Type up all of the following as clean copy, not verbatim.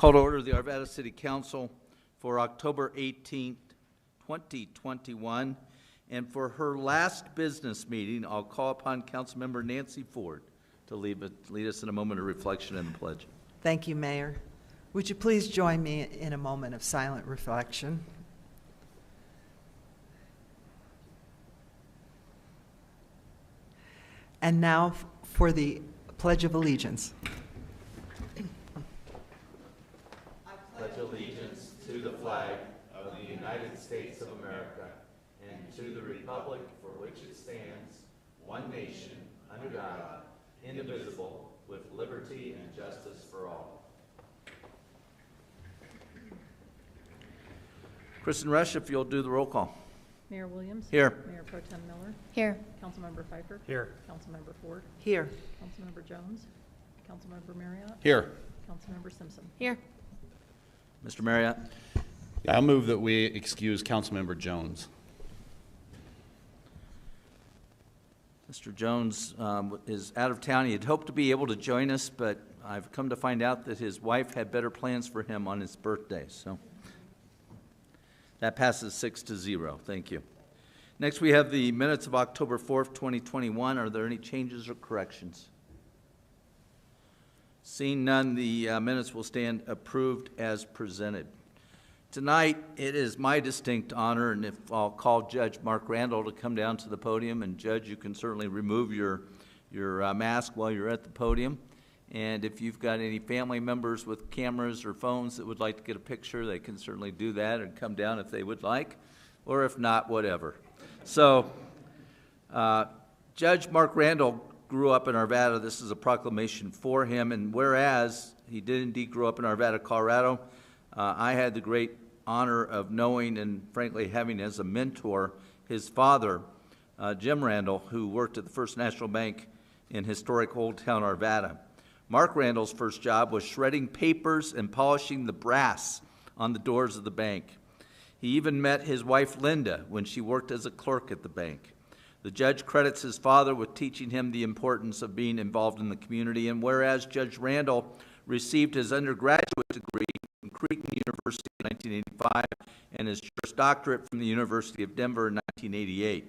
Call to order the Arvada City Council for October 18th, 2021. And for her last business meeting, I'll call upon Councilmember Nancy Ford to lead us in a moment of reflection and the pledge. Thank you, Mayor. Would you please join me in a moment of silent reflection? And now for the Pledge of Allegiance. I pledge allegiance to the flag of the United States of America and to the republic for which it stands, one nation, under God, indivisible, with liberty and justice for all. Kristen Rush, if you'll do the roll call. Mayor Williams. Here. Mayor Pro Tem Miller. Here. Councilmember Pfeiffer. Here. Councilmember Ford. Here. Councilmember Jones. Councilmember Marriott. Here. Councilmember Simpson. Here. Mr. Marriott. I'll move that we excuse Councilmember Jones. Mr. Jones is out of town. He had hoped to be able to join us, but I've come to find out that his wife had better plans for him on his birthday. So that passes 6-0. Thank you. Next, we have the minutes of October 4th, 2021. Are there any changes or corrections? Seeing none, the minutes will stand approved as presented. Tonight, it is my distinct honor, and if I'll call Judge Mark Randall to come down to the podium, and Judge, you can certainly remove your mask while you're at the podium. And if you've got any family members with cameras or phones that would like to get a picture, they can certainly do that and come down if they would like, or if not, whatever. So, Judge Mark Randall grew up in Arvada. This is a proclamation for him, and whereas he did indeed grow up in Arvada, Colorado, I had the great honor of knowing and frankly having as a mentor his father, Jim Randall, who worked at the First National Bank in historic Old Town Arvada. Mark Randall's first job was shredding papers and polishing the brass on the doors of the bank. He even met his wife Linda when she worked as a clerk at the bank. The judge credits his father with teaching him the importance of being involved in the community, and whereas Judge Randall received his undergraduate degree from Creighton University in 1985 and his Juris Doctorate from the University of Denver in 1988.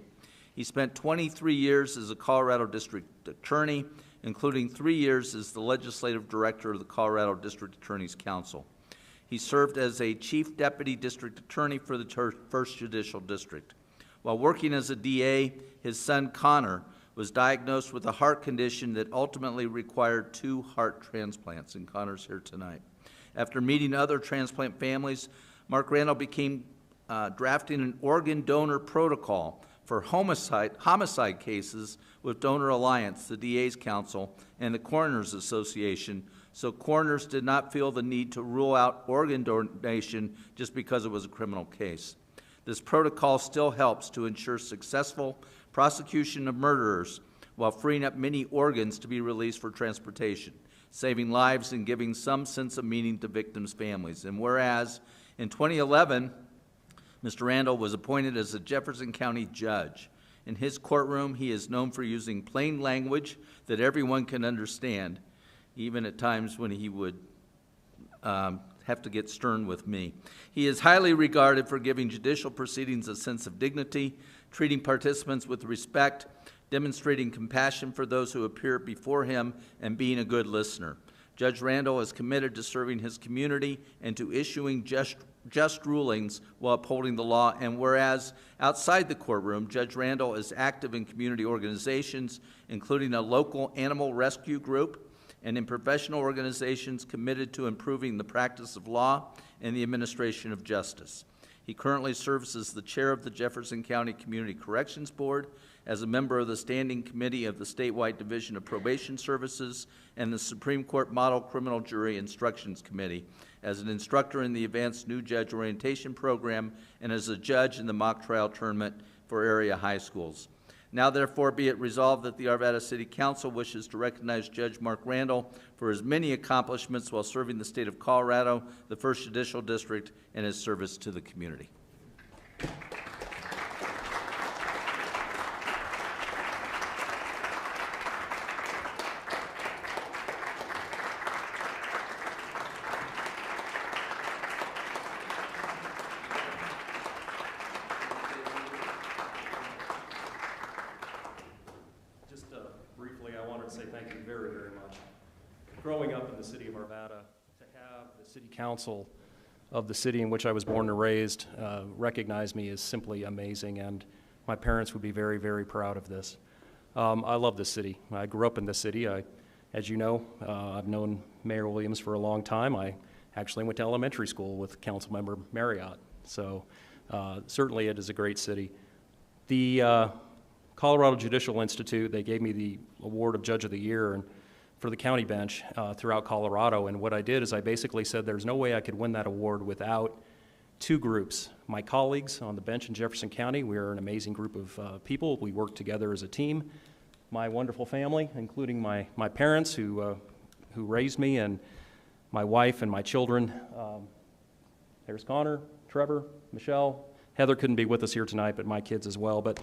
He spent 23 years as a Colorado District Attorney, including 3 years as the Legislative Director of the Colorado District Attorney's Council. He served as a Chief Deputy District Attorney for the 1st Judicial District. While working as a DA, his son Connor was diagnosed with a heart condition that ultimately required 2 heart transplants, and Connor's here tonight. After meeting other transplant families, Mark Randall began drafting an organ donor protocol for homicide cases with Donor Alliance, the DA's Council, and the Coroners Association, so coroners did not feel the need to rule out organ donation just because it was a criminal case. This protocol still helps to ensure successful prosecution of murderers while freeing up many organs to be released for transportation, saving lives and giving some sense of meaning to victims' families. And whereas in 2011, Mr. Randall was appointed as a Jefferson County judge. In his courtroom, he is known for using plain language that everyone can understand, even at times when he would have to get stern with me. He is highly regarded for giving judicial proceedings a sense of dignity, treating participants with respect, demonstrating compassion for those who appear before him, and being a good listener. Judge Randall is committed to serving his community and to issuing just rulings while upholding the law. And whereas outside the courtroom, Judge Randall is active in community organizations, including a local animal rescue group, and in professional organizations committed to improving the practice of law and the administration of justice. He currently serves as the chair of the Jefferson County Community Corrections Board, as a member of the Standing Committee of the Statewide Division of Probation Services and the Supreme Court Model Criminal Jury Instructions Committee, as an instructor in the Advanced New Judge Orientation Program, and as a judge in the mock trial tournament for area high schools. Now therefore be it resolved that the Arvada City Council wishes to recognize Judge Mark Randall for his many accomplishments while serving the state of Colorado, the 1st Judicial District, and his service to the community. growing up in the city of Arvada, to have the city council of the city in which I was born and raised recognize me is simply amazing, and my parents would be very, very proud of this. I love this city. I grew up in this city. As you know, I've known Mayor Williams for a long time. I actually went to elementary school with Councilmember Marriott, so certainly it is a great city. The Colorado Judicial Institute, they gave me the award of Judge of the Year and for the county bench throughout Colorado, and what I did is I basically said there's no way I could win that award without two groups. My colleagues on the bench in Jefferson County, we are an amazing group of people. We work together as a team. My wonderful family, including my parents who raised me, and my wife and my children. There's Connor, Trevor, Michelle. Heather couldn't be with us here tonight, but my kids as well. But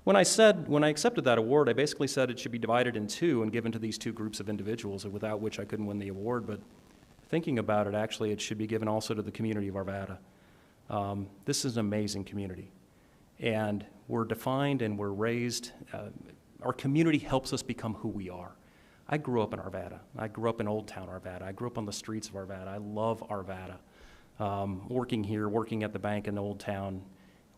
when I accepted that award, I basically said it should be divided in two and given to these two groups of individuals, without which I couldn't win the award. But thinking about it, actually, it should be given also to the community of Arvada. This is an amazing community, and we're defined and we're raised. Our community helps us become who we are. I grew up in Arvada. I grew up in Old Town Arvada. I grew up on the streets of Arvada. I love Arvada. Working here, working at the bank in Old Town,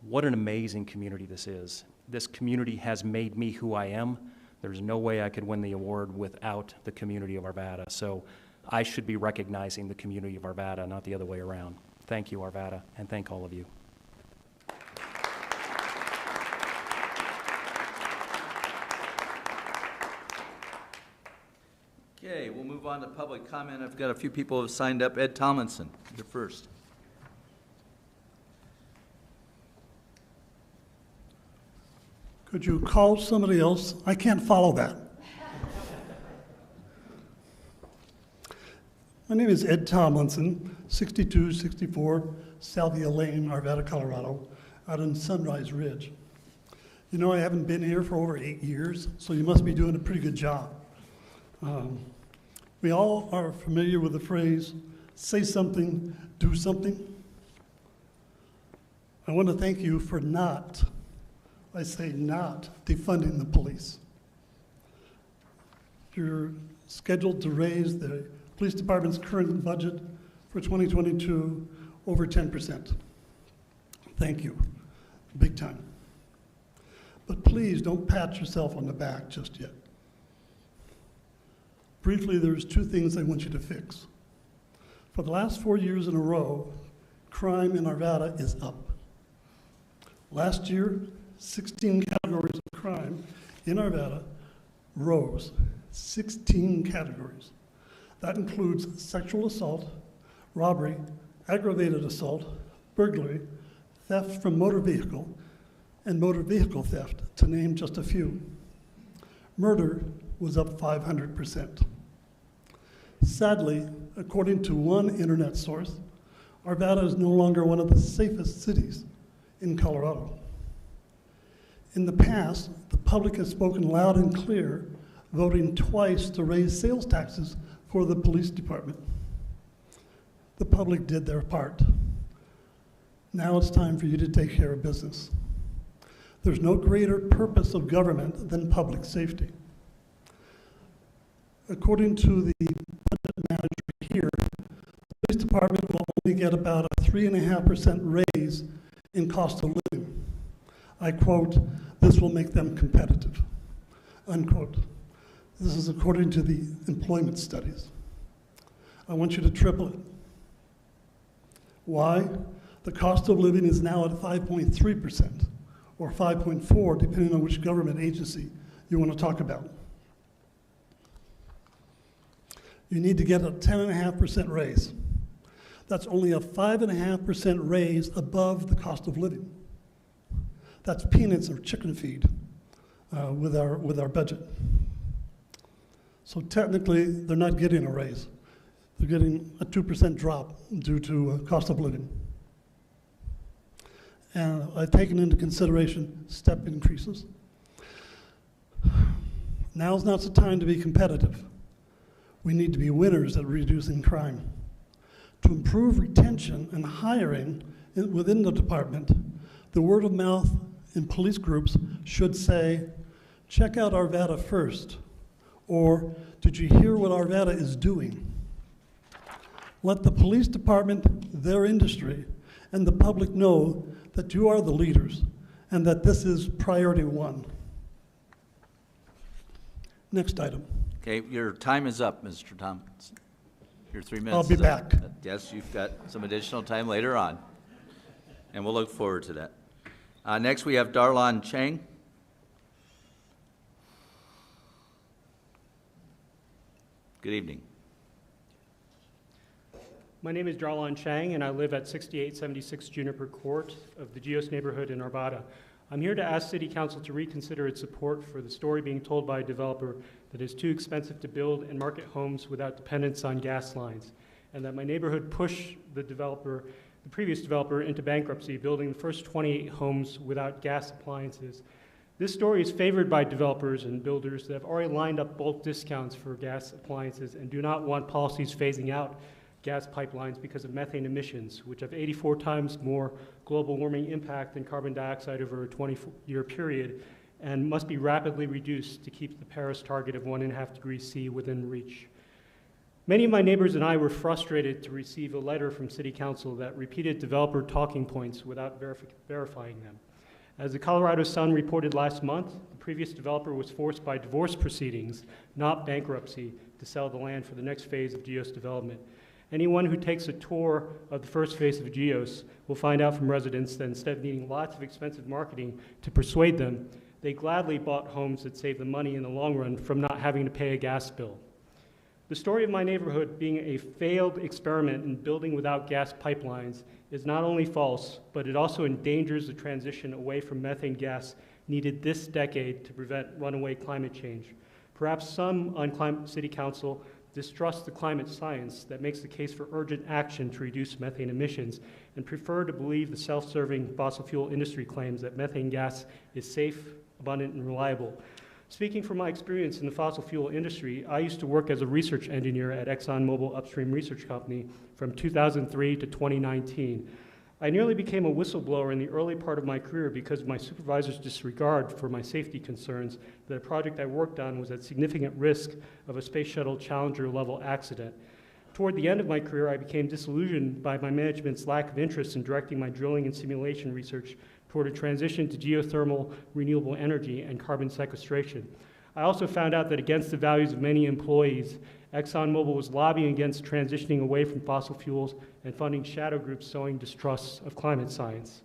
what an amazing community this is. This community has made me who I am. There's no way I could win the award without the community of Arvada. So I should be recognizing the community of Arvada, not the other way around. Thank you, Arvada, and thank all of you. Okay, we'll move on to public comment. I've got a few people who have signed up. Ed Tomlinson, you're first. Could you call somebody else? I can't follow that. My name is Ed Tomlinson, 6264 Salvia Lane, Arvada, Colorado, out in Sunrise Ridge. You know, I haven't been here for over 8 years, so you must be doing a pretty good job. We all are familiar with the phrase, say something, do something. I want to thank you for not defunding the police. You're scheduled to raise the police department's current budget for 2022 over 10%. Thank you, big time. But please don't pat yourself on the back just yet. Briefly, there's two things I want you to fix. For the last 4 years in a row, crime in Arvada is up. Last year, 16 categories of crime in Arvada rose. 16 categories. That includes sexual assault, robbery, aggravated assault, burglary, theft from motor vehicle, and motor vehicle theft, to name just a few. Murder was up 500%. Sadly, according to one internet source, Arvada is no longer one of the safest cities in Colorado. In the past, the public has spoken loud and clear, voting twice to raise sales taxes for the police department. The public did their part. Now it's time for you to take care of business. There's no greater purpose of government than public safety. According to the budget manager here, the police department will only get about a 3.5% raise in cost of living. I quote, "This will make them competitive," unquote. This is according to the employment studies. I want you to triple it. Why? The cost of living is now at 5.3%, or 5.4%, depending on which government agency you want to talk about. You need to get a 10.5% raise. That's only a 5.5% raise above the cost of living. That's peanuts or chicken feed with our budget. So technically, they're not getting a raise. They're getting a 2% drop due to cost of living. And I've taken into consideration step increases. Now's not the time to be competitive. We need to be winners at reducing crime. To improve retention and hiring within the department, the word of mouth in police groups should say, check out Arvada first, Or did you hear what Arvada is doing? Let the police department, their industry, and the public know that you are the leaders and that this is priority one. Next item. Okay, your time is up, Mr. Thompson. Your 3 minutes I'll be is up. back. Yes, you've got some additional time later on, and we'll look forward to that. Next, we have Darlon Chang. Good evening. My name is Darlon Chang, and I live at 6876 Juniper Court of the Geos neighborhood in Arbata. I'm here to ask City Council to reconsider its support for the story being told by a developer that is too expensive to build and market homes without dependence on gas lines, and that my neighborhood pushed the previous developer into bankruptcy, building the first 28 homes without gas appliances. This story is favored by developers and builders that have already lined up bulk discounts for gas appliances and do not want policies phasing out gas pipelines because of methane emissions, which have 84 times more global warming impact than carbon dioxide over a 20-year period, and must be rapidly reduced to keep the Paris target of 1.5 degrees C within reach. Many of my neighbors and I were frustrated to receive a letter from City Council that repeated developer talking points without verifying them. As the Colorado Sun reported last month, the previous developer was forced by divorce proceedings, not bankruptcy, to sell the land for the next phase of Geos development. Anyone who takes a tour of the first phase of Geos will find out from residents that instead of needing lots of expensive marketing to persuade them, they gladly bought homes that save them money in the long run from not having to pay a gas bill. The story of my neighborhood being a failed experiment in building without gas pipelines is not only false, but it also endangers the transition away from methane gas needed this decade to prevent runaway climate change. Perhaps some on City Council distrust the climate science that makes the case for urgent action to reduce methane emissions and prefer to believe the self-serving fossil fuel industry claims that methane gas is safe, abundant, and reliable. Speaking from my experience in the fossil fuel industry, I used to work as a research engineer at ExxonMobil Upstream Research Company from 2003 to 2019. I nearly became a whistleblower in the early part of my career because of my supervisor's disregard for my safety concerns that a project I worked on was at significant risk of a Space Shuttle Challenger level accident. Toward the end of my career, I became disillusioned by my management's lack of interest in directing my drilling and simulation research toward a transition to geothermal renewable energy and carbon sequestration. I also found out that against the values of many employees, ExxonMobil was lobbying against transitioning away from fossil fuels and funding shadow groups sowing distrust of climate science.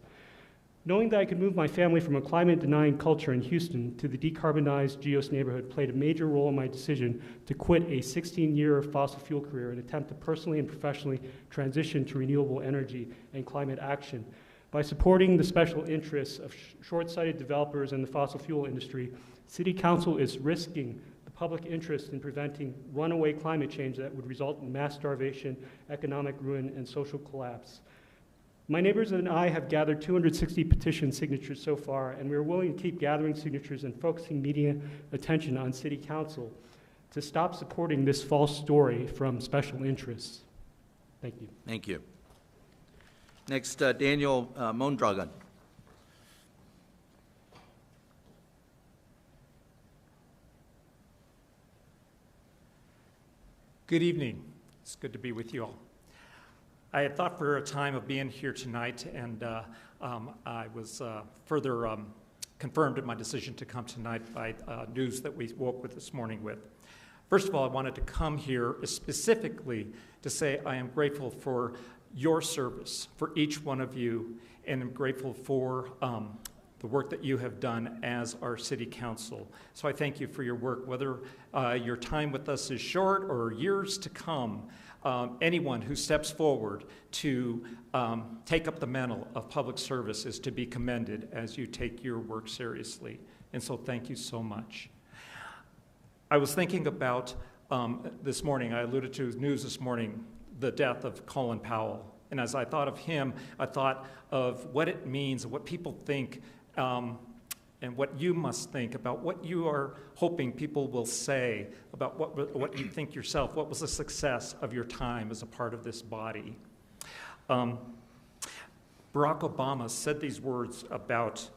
Knowing that I could move my family from a climate-denying culture in Houston to the decarbonized Geos neighborhood played a major role in my decision to quit a 16-year fossil fuel career and attempt to personally and professionally transition to renewable energy and climate action. By supporting the special interests of short-sighted developers in the fossil fuel industry, City Council is risking the public interest in preventing runaway climate change that would result in mass starvation, economic ruin, and social collapse. My neighbors and I have gathered 260 petition signatures so far, and we are willing to keep gathering signatures and focusing media attention on City Council to stop supporting this false story from special interests. Thank you. Thank you. Next, Daniel Mondragon. Good evening. It's good to be with you all. I had thought for a time of being here tonight, and I was further confirmed in my decision to come tonight by news that we woke with this morning with. First of all, I wanted to come here specifically to say I am grateful for your service, for each one of you, and I'm grateful for the work that you have done as our city council. So I thank you for your work, whether your time with us is short or years to come. Anyone who steps forward to take up the mantle of public service is to be commended as you take your work seriously. And so thank you so much. I was thinking about this morning, I alluded to news this morning, the death of Colin Powell. And as I thought of him, I thought of what it means, what people think, and what you must think about what you are hoping people will say about what you think yourself. What was the success of your time as a part of this body? Barack Obama said these words about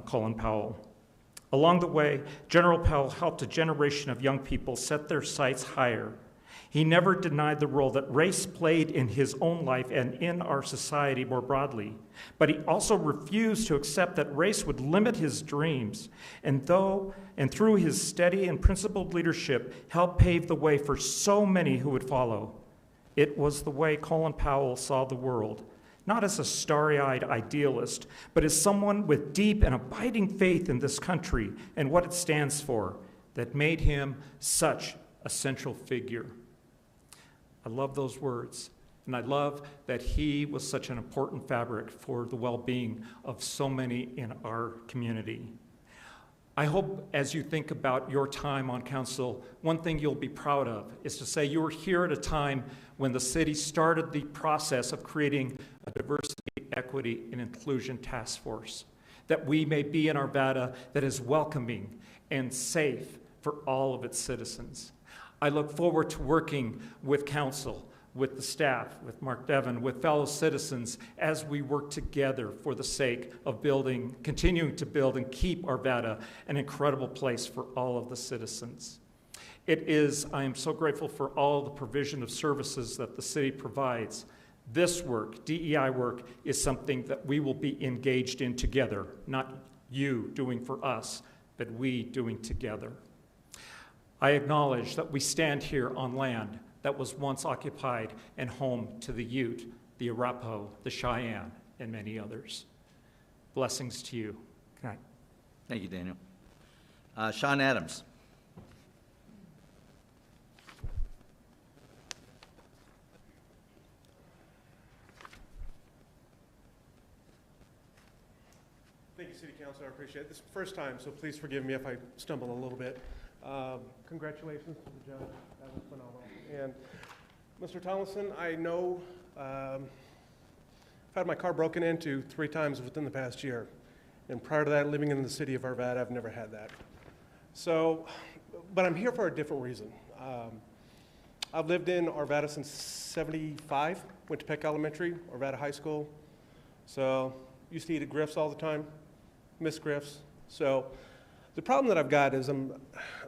Colin Powell. Along the way, General Powell helped a generation of young people set their sights higher. He never denied the role that race played in his own life and in our society more broadly, but he also refused to accept that race would limit his dreams, and through his steady and principled leadership, helped pave the way for so many who would follow. It was the way Colin Powell saw the world, not as a starry-eyed idealist, but as someone with deep and abiding faith in this country and what it stands for, that made him such a central figure. I love those words, and I love that he was such an important fabric for the well-being of so many in our community. I hope as you think about your time on council, one thing you'll be proud of is to say you were here at a time when the city started the process of creating a diversity, equity, and inclusion task force, that we may be in Arvada that is welcoming and safe for all of its citizens. I look forward to working with council, with the staff, with Mark Devon, with fellow citizens as we work together for the sake of continuing to build and keep Arvada an incredible place for all of the citizens. I am so grateful for all the provision of services that the city provides. This work, DEI work, is something that we will be engaged in together, not you doing for us, but we doing together. I acknowledge that we stand here on land that was once occupied and home to the Ute, the Arapaho, the Cheyenne, and many others. Blessings to you. Good night. Thank you, Daniel. Sean Adams. Thank you, City Council. I appreciate it. This is the first time, so please forgive me if I stumble a little bit. Congratulations to the judge. That was phenomenal. And Mr. Tomlinson, I know I've had my car broken into 3 times within the past year. And prior to that, living in the city of Arvada, I've never had that. So, but I'm here for a different reason. I've lived in Arvada since '75, went to Peck Elementary, Arvada High School. So, used to eat at Griff's all the time, miss Griff's. So, the problem that I've got is I'm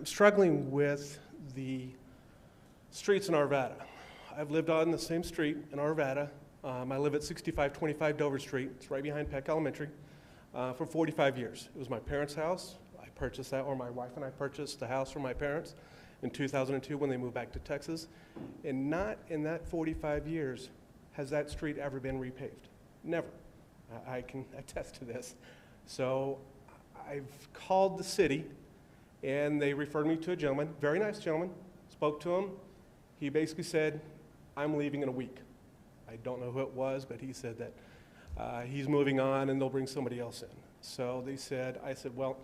struggling with the streets in Arvada. I've lived on the same street in Arvada. I live at 6525 Dover Street. It's right behind Peck Elementary for 45 years. It was my parents' house. I purchased that, or my wife and I purchased the house from my parents in 2002 when they moved back to Texas. And not in that 45 years has that street ever been repaved. Never. I can attest to this. So I've called the city, and they referred me to a gentleman, very nice gentleman, spoke to him. He basically said, I'm leaving in a week. I don't know who it was, but he said that he's moving on and they'll bring somebody else in. So I said, well,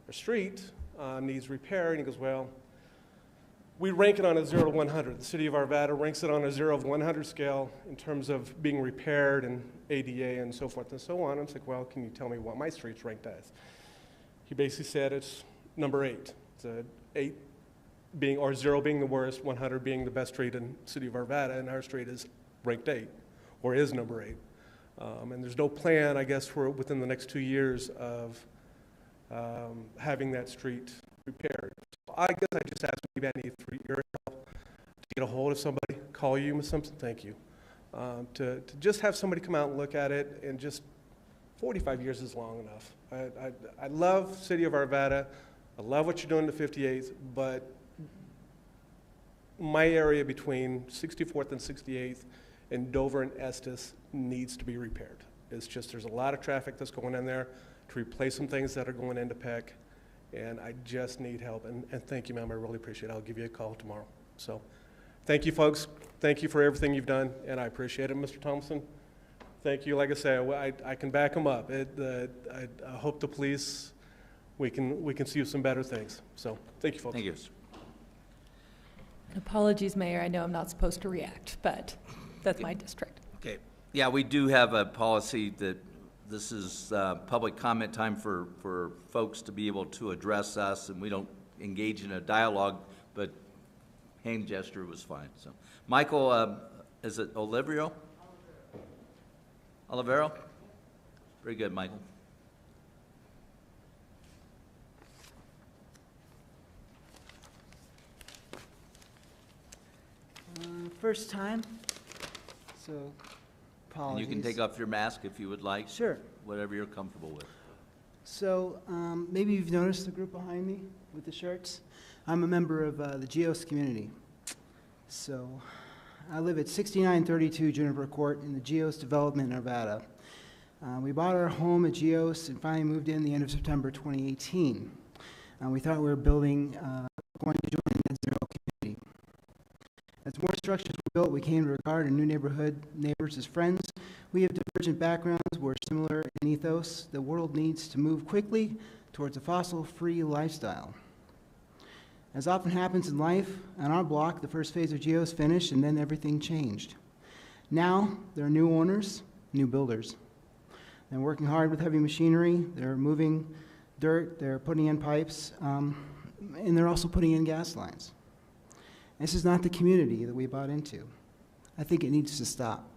our street needs repair. And he goes, well, we rank it on a 0 to 100. The city of Arvada ranks it on a 0 to 100 scale in terms of being repaired and ADA and so forth and so on. I'm like, well, can you tell me what my street's ranked as? He basically said it's number 8. It's a 8 being, or 0 being the worst, 100 being the best street in the city of Arvada, and our street is ranked 8, or is number 8. And there's no plan, I guess, for within the next 2 years of having that street repaired. So I guess I just asked, maybe I need your help to get a hold of somebody, call you, Ms. Simpson, thank you, to just have somebody come out and look at it, and just 45 years is long enough. I love City of Arvada. I love what you're doing to 58th, but my area between 64th and 68th and Dover and Estes needs to be repaired. It's just, there's a lot of traffic that's going in there to replace some things that are going into Peck, and I just need help. And thank you, ma'am, I really appreciate it. I'll give you a call tomorrow. So thank you, folks. Thank you for everything you've done, and I appreciate it, Mr. Thompson. Thank you. Like I say, I can back them up. I hope the police, we can see some better things. So thank you, folks. Thank you. Apologies, Mayor. I know I'm not supposed to react, but that's my district. Okay. Yeah, we do have a policy that this is public comment time for folks to be able to address us, and we don't engage in a dialogue, but hand gesture was fine. So, Michael, is it Olivero? Olivero? Very good, Michael. First time, so And apologies. you can take off your mask if you would like. Sure. Whatever you're comfortable with. So maybe you've noticed the group behind me with the shirts. I'm a member of the GEOS community. So I live at 6932 Juniper Court in the GEOS development in Arvada. We bought our home at GEOS and finally moved in the end of September 2018. We thought we were building, going to join a net zero community. As more structures were built, we came to regard our new neighbors as friends. We have divergent backgrounds. We're similar in ethos. The world needs to move quickly towards a fossil-free lifestyle. As often happens in life, on our block, the first phase of GEOS finished, and then everything changed. Now, there are new owners, new builders. They're working hard with heavy machinery. They're moving dirt. They're putting in pipes, and they're also putting in gas lines. This is not the community that we bought into. I think it needs to stop.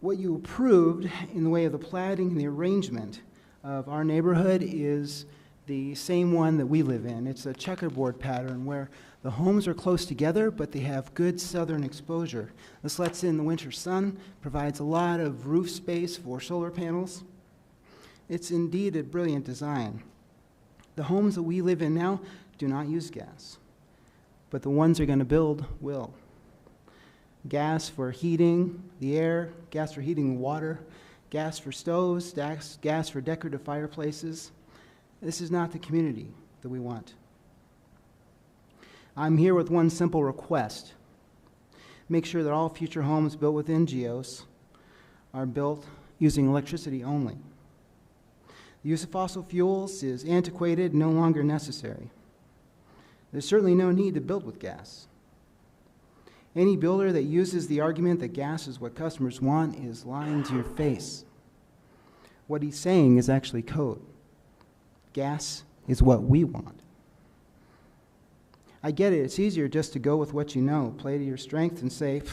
What you approved in the way of the platting and the arrangement of our neighborhood is the same one that we live in. It's a checkerboard pattern where the homes are close together, but they have good southern exposure. This lets in the winter sun, provides a lot of roof space for solar panels. It's indeed a brilliant design. The homes that we live in now do not use gas, but the ones they're going to build will. Gas for heating the air, gas for heating the water, gas for stoves, gas for decorative fireplaces. This is not the community that we want. I'm here with one simple request. Make sure that all future homes built within GEOS are built using electricity only. The use of fossil fuels is antiquated, no longer necessary. There's certainly no need to build with gas. Any builder that uses the argument that gas is what customers want is lying to your face. What he's saying is actually code. Gas is what we want. I get it, it's easier just to go with what you know, play to your strength and say,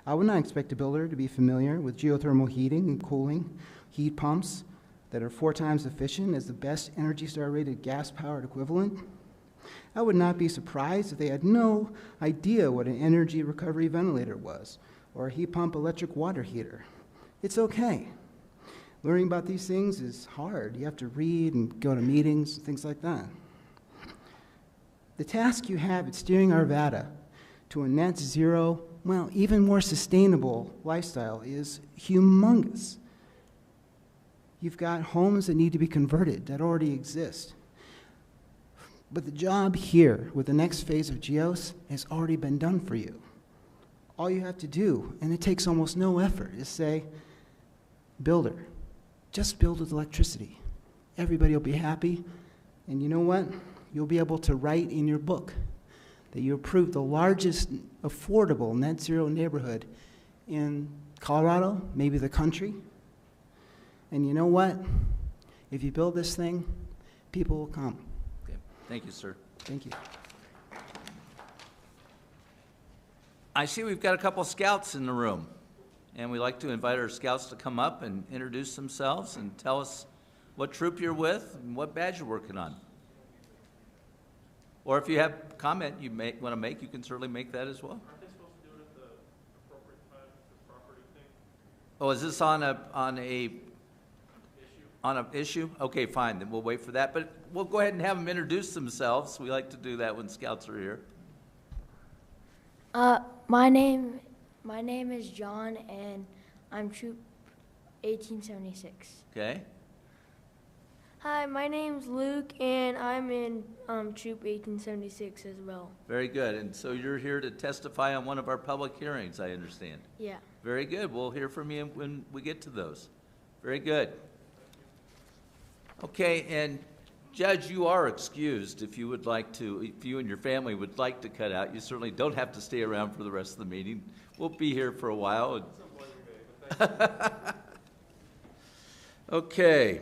I would not expect a builder to be familiar with geothermal heating and cooling, heat pumps that are 4 times efficient as the best Energy Star rated gas-powered equivalent. I would not be surprised if they had no idea what an energy recovery ventilator was, or a heat pump electric water heater. It's okay. Learning about these things is hard. You have to read and go to meetings, things like that. The task you have at steering Arvada to a net zero, well, even more sustainable lifestyle is humongous. You've got homes that need to be converted that already exist. But the job here with the next phase of GEOS has already been done for you. All you have to do, and it takes almost no effort, is say, builder, just build with electricity. Everybody will be happy, and you know what? You'll be able to write in your book that you approved the largest affordable net zero neighborhood in Colorado, maybe the country. And you know what? If you build this thing, people will come. Okay. Thank you, sir. Thank you. I see we've got a couple scouts in the room, and we like to invite our scouts to come up and introduce themselves and tell us what troop you're with and what badge you're working on. Or if you have a comment you want to make, you can certainly make that as well. Aren't they supposed to do it at the appropriate time, the property thing? Oh, is this on an issue? Okay, fine, then we'll wait for that. But we'll go ahead and have them introduce themselves. We like to do that when scouts are here. My name is John, and I'm Troop 1876. Okay? Hi, my name's Luke, and I'm in Troop 1876 as well. Very good. And so you're here to testify on one of our public hearings, I understand. Yeah. Very good. We'll hear from you when we get to those. Very good. Okay, and Judge, you are excused if you would like to, if you and your family would like to cut out. You certainly don't have to stay around for the rest of the meeting. We'll be here for a while. Okay.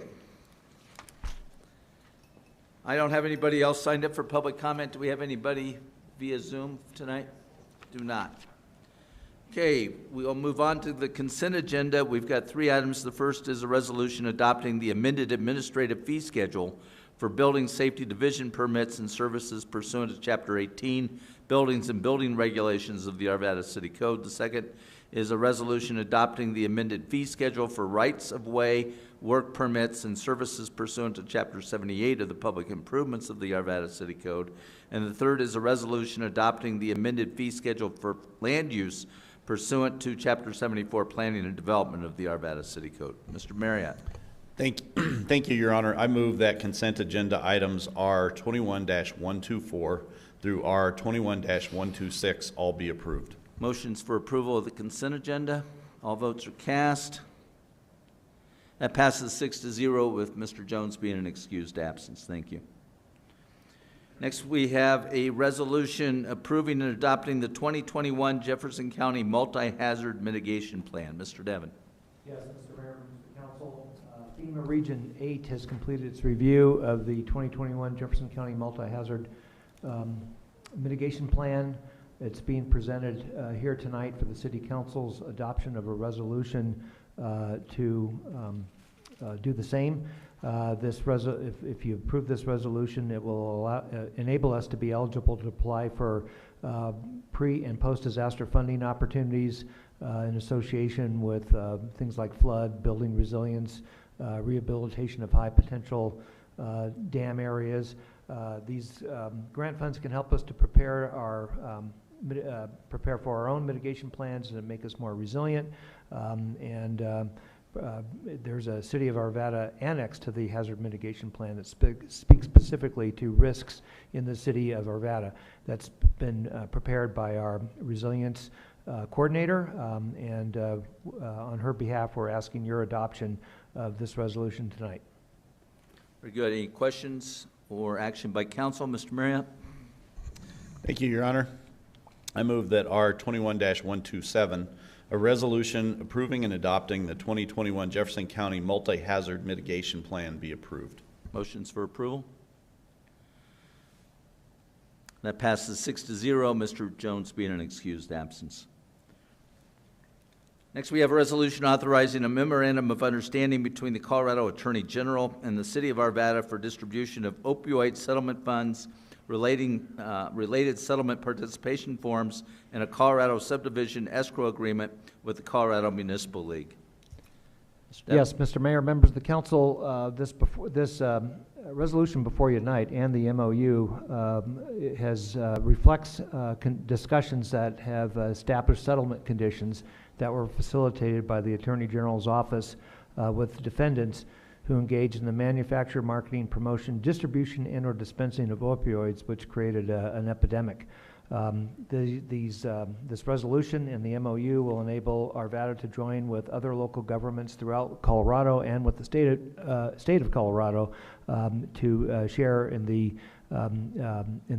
I don't have anybody else signed up for public comment. Do we have anybody via Zoom tonight? Do not. Okay, we'll move on to the consent agenda. We've got 3 items. The first is a resolution adopting the amended administrative fee schedule for Building Safety Division permits and services pursuant to Chapter 18, Buildings and Building Regulations of the Arvada City Code. The second is a resolution adopting the amended fee schedule for rights-of-way work permits and services pursuant to Chapter 78 of the Public Improvements of the Arvada City Code. And the third is a resolution adopting the amended fee schedule for land use pursuant to Chapter 74 Planning and Development of the Arvada City Code. Mr. Marriott. Thank you, Your Honor. I move that consent agenda items R 21-124 through R 21-126 all be approved. Motions for approval of the consent agenda. All votes are cast. That passes 6-0 with Mr. Jones being an excused absence. Thank you. Next, we have a resolution approving and adopting the 2021 Jefferson County Multi-Hazard Mitigation Plan. Mr. Devon. Yes, Mr. Mayor, Mr. Council. FEMA Region 8 has completed its review of the 2021 Jefferson County Multi-Hazard Mitigation Plan. It's being presented here tonight for the City Council's adoption of a resolution to do the same. If you approve this resolution, it will enable us to be eligible to apply for pre- and post-disaster funding opportunities in association with things like flood, building resilience, rehabilitation of high-potential dam areas. These grant funds can help us to prepare for our own mitigation plans and make us more resilient. There's a City of Arvada annex to the hazard mitigation plan that speaks specifically to risks in the City of Arvada. That's been prepared by our resilience coordinator, and on her behalf, we're asking your adoption of this resolution tonight. Very good. Any questions or action by council? Mr. Marriott. Thank you, Your Honor. I move that R 21-127, a resolution approving and adopting the 2021 Jefferson County Multi-Hazard Mitigation Plan be approved. Motions for approval? That passes 6-0, Mr. Jones being an excused absence. Next, we have a resolution authorizing a memorandum of understanding between the Colorado Attorney General and the City of Arvada for distribution of opioid settlement funds, related settlement participation forms, and a Colorado Subdivision escrow agreement with the Colorado Municipal League. Yes, Mr. Mayor, members of the council, this resolution before you tonight and the MOU reflects discussions that have established settlement conditions that were facilitated by the Attorney General's office with defendants who engage in the manufacture, marketing, promotion, distribution, and or dispensing of opioids, which created an epidemic. This resolution and the MOU will enable Arvada to join with other local governments throughout Colorado and with the state of Colorado to share in the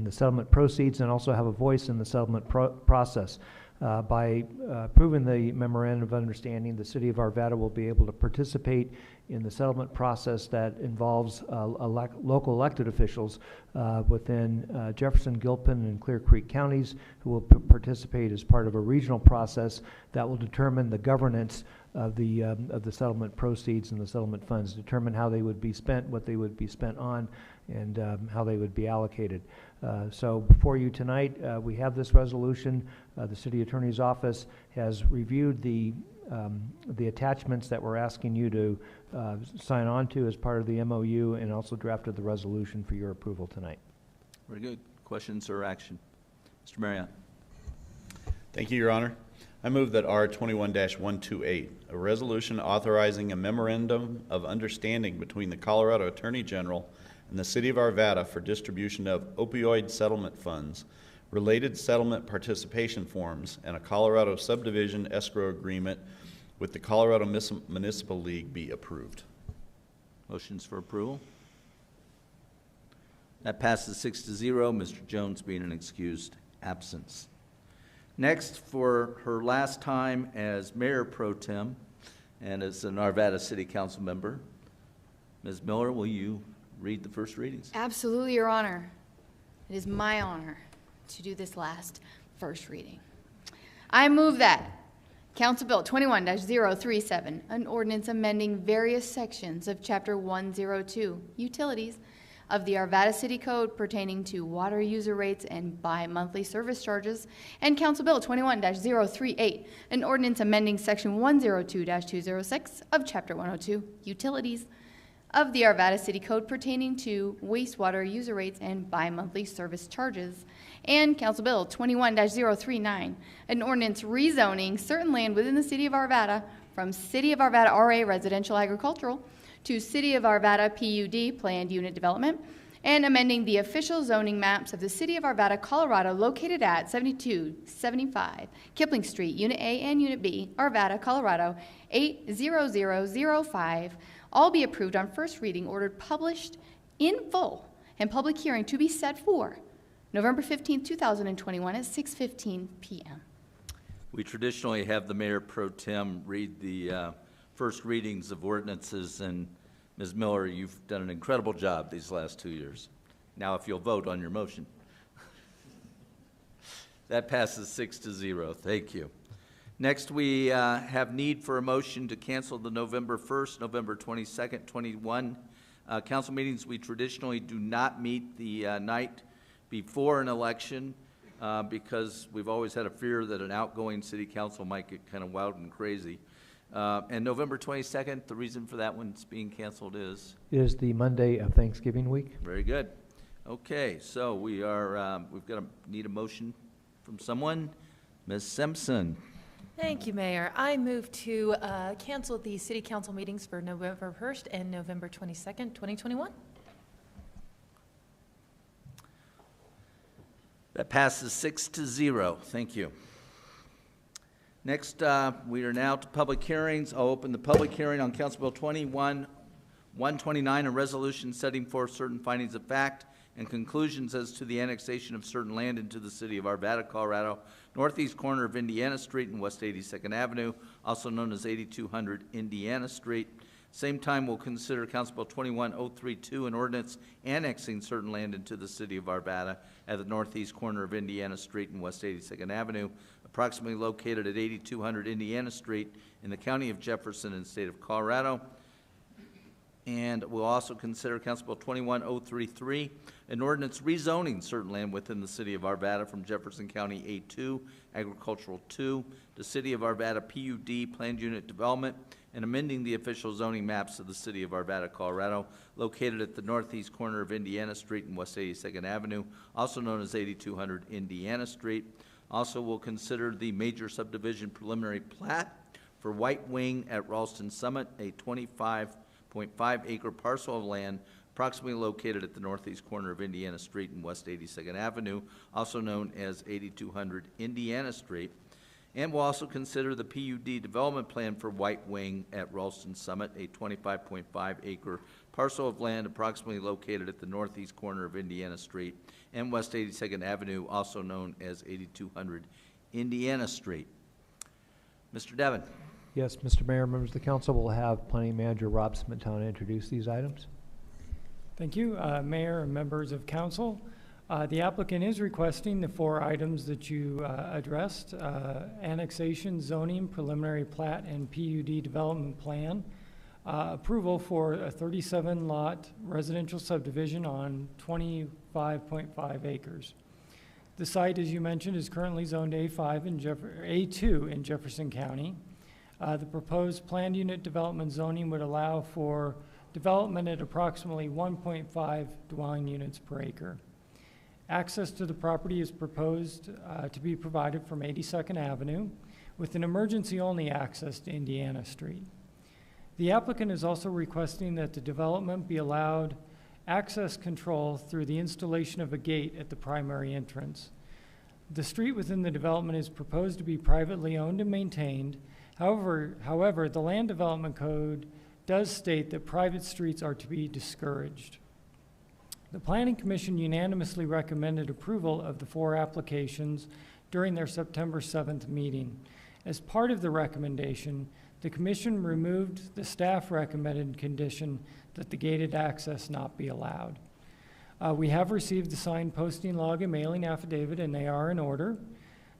settlement proceeds and also have a voice in the settlement process. By approving the Memorandum of Understanding, the City of Arvada will be able to participate in the settlement process that involves local elected officials within Jefferson, Gilpin, and Clear Creek counties who will participate as part of a regional process that will determine the governance of the settlement proceeds and the settlement funds, determine how they would be spent, what they would be spent on, and how they would be allocated. So before you tonight, we have this resolution. The City Attorney's Office has reviewed the attachments that we're asking you to sign on to as part of the MOU, and also drafted the resolution for your approval tonight. Very good. Questions or action? Mr. Marriott. Thank you, Your Honor. I move that R 21-128, a resolution authorizing a memorandum of understanding between the Colorado Attorney General and the City of Arvada for distribution of opioid settlement funds, related settlement participation forms, and a Colorado Subdivision escrow agreement with the Colorado Municipal League be approved. Motions for approval? That passes 6-0, Mr. Jones being an excused absence. Next, for her last time as Mayor Pro Tem and as an Arvada City Council member, Ms. Miller, will you read the first readings? Absolutely, Your Honor. It is my honor to do this last first reading. I move that Council Bill 21-037, an ordinance amending various sections of Chapter 102, Utilities, of the Arvada City Code pertaining to water user rates and bi-monthly service charges, and Council Bill 21-038, an ordinance amending Section 102-206 of Chapter 102, Utilities, of the Arvada City Code pertaining to wastewater user rates and bi-monthly service charges, and Council Bill 21-039, an ordinance rezoning certain land within the City of Arvada from City of Arvada RA Residential Agricultural to City of Arvada PUD Planned Unit Development, and amending the official zoning maps of the City of Arvada, Colorado, located at 7275 Kipling Street, Unit A and Unit B, Arvada, Colorado, 80005, all be approved on first reading, ordered published in full, and public hearing to be set for November 15, 2021 at 6:15 p.m. We traditionally have the Mayor Pro Tem read the first readings of ordinances, and Ms. Miller, you've done an incredible job these last 2 years. Now, if you'll vote on your motion. That passes 6-0. Thank you. Next, we have need for a motion to cancel the November 1st, November 22nd, 21 council meetings. We traditionally do not meet the night before an election because we've always had a fear that an outgoing city council might get kind of wild and crazy. And November 22nd, the reason for that one's being canceled is? Is the Monday of Thanksgiving week. Very good. Okay, so we are, need a motion from someone. Ms. Simpson. Thank you, Mayor. I move to cancel the city council meetings for November 1st and November 22nd, 2021. That passes 6-0. Thank you. Next, we are now to public hearings. I'll open the public hearing on Council Bill 21-129, a resolution setting forth certain findings of fact and conclusions as to the annexation of certain land into the City of Arvada, Colorado, northeast corner of Indiana Street and West 82nd Avenue, also known as 8200 Indiana Street. Same time, we'll consider Council Bill 21032, an ordinance annexing certain land into the City of Arvada at the northeast corner of Indiana Street and West 82nd Avenue, approximately located at 8200 Indiana Street in the County of Jefferson and State of Colorado. And we'll also consider Council Bill 21033, an ordinance rezoning certain land within the City of Arvada from Jefferson County A2, Agricultural 2, to City of Arvada PUD, Planned Unit Development, and amending the official zoning maps of the City of Arvada, Colorado, located at the northeast corner of Indiana Street and West 82nd Avenue, also known as 8200 Indiana Street. Also, we'll consider the major subdivision preliminary plat for White Wing at Ralston Summit, a 25.5-acre parcel of land approximately located at the northeast corner of Indiana Street and West 82nd Avenue, also known as 8200 Indiana Street. And we'll also consider the PUD development plan for White Wing at Ralston Summit, a 25.5-acre parcel of land approximately located at the northeast corner of Indiana Street and West 82nd Avenue, also known as 8200 Indiana Street. Mr. Devon. Yes, Mr. Mayor, members of the council will have Planning Manager Rob Smetana introduce these items. Thank you, Mayor and members of council. The applicant is requesting the 4 items that you addressed: annexation, zoning, preliminary plat, and PUD development plan. Approval for a 37-lot residential subdivision on 25.5 acres. The site, as you mentioned, is currently zoned A2 in Jefferson County. The proposed planned unit development zoning would allow for development at approximately 1.5 dwelling units per acre. Access to the property is proposed to be provided from 82nd Avenue with an emergency-only access to Indiana Street. The applicant is also requesting that the development be allowed access control through the installation of a gate at the primary entrance. The street within the development is proposed to be privately owned and maintained. However, the Land Development Code does state that private streets are to be discouraged. The Planning Commission unanimously recommended approval of the 4 applications during their September 7th meeting. As part of the recommendation, the Commission removed the staff recommended condition that the gated access not be allowed. We have received the signed posting log and mailing affidavit, and they are in order.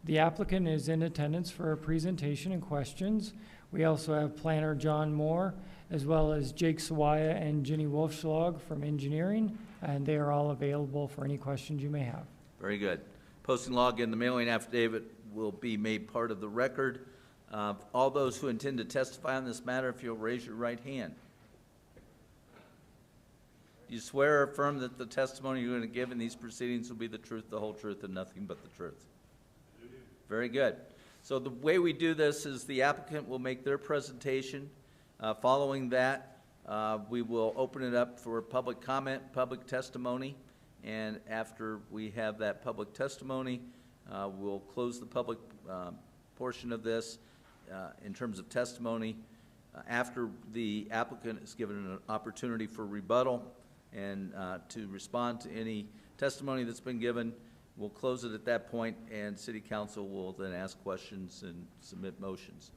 The applicant is in attendance for a presentation and questions. We also have planner John Moore as well as Jake Sawaya and Jenny Wolfschlag from engineering, and they are all available for any questions you may have. Very good. Posting log and the mailing affidavit will be made part of the record. All those who intend to testify on this matter, if you'll raise your right hand. You swear or affirm that the testimony you're going to give in these proceedings will be the truth, the whole truth, and nothing but the truth? Very good. So the way we do this is the applicant will make their presentation. Following that, we will open it up for public comment, public testimony, and after we have that public testimony, we'll close the public portion of this in terms of testimony. After the applicant is given an opportunity for rebuttal and to respond to any testimony that's been given, we'll close it at that point, and City Council will then ask questions and submit motions.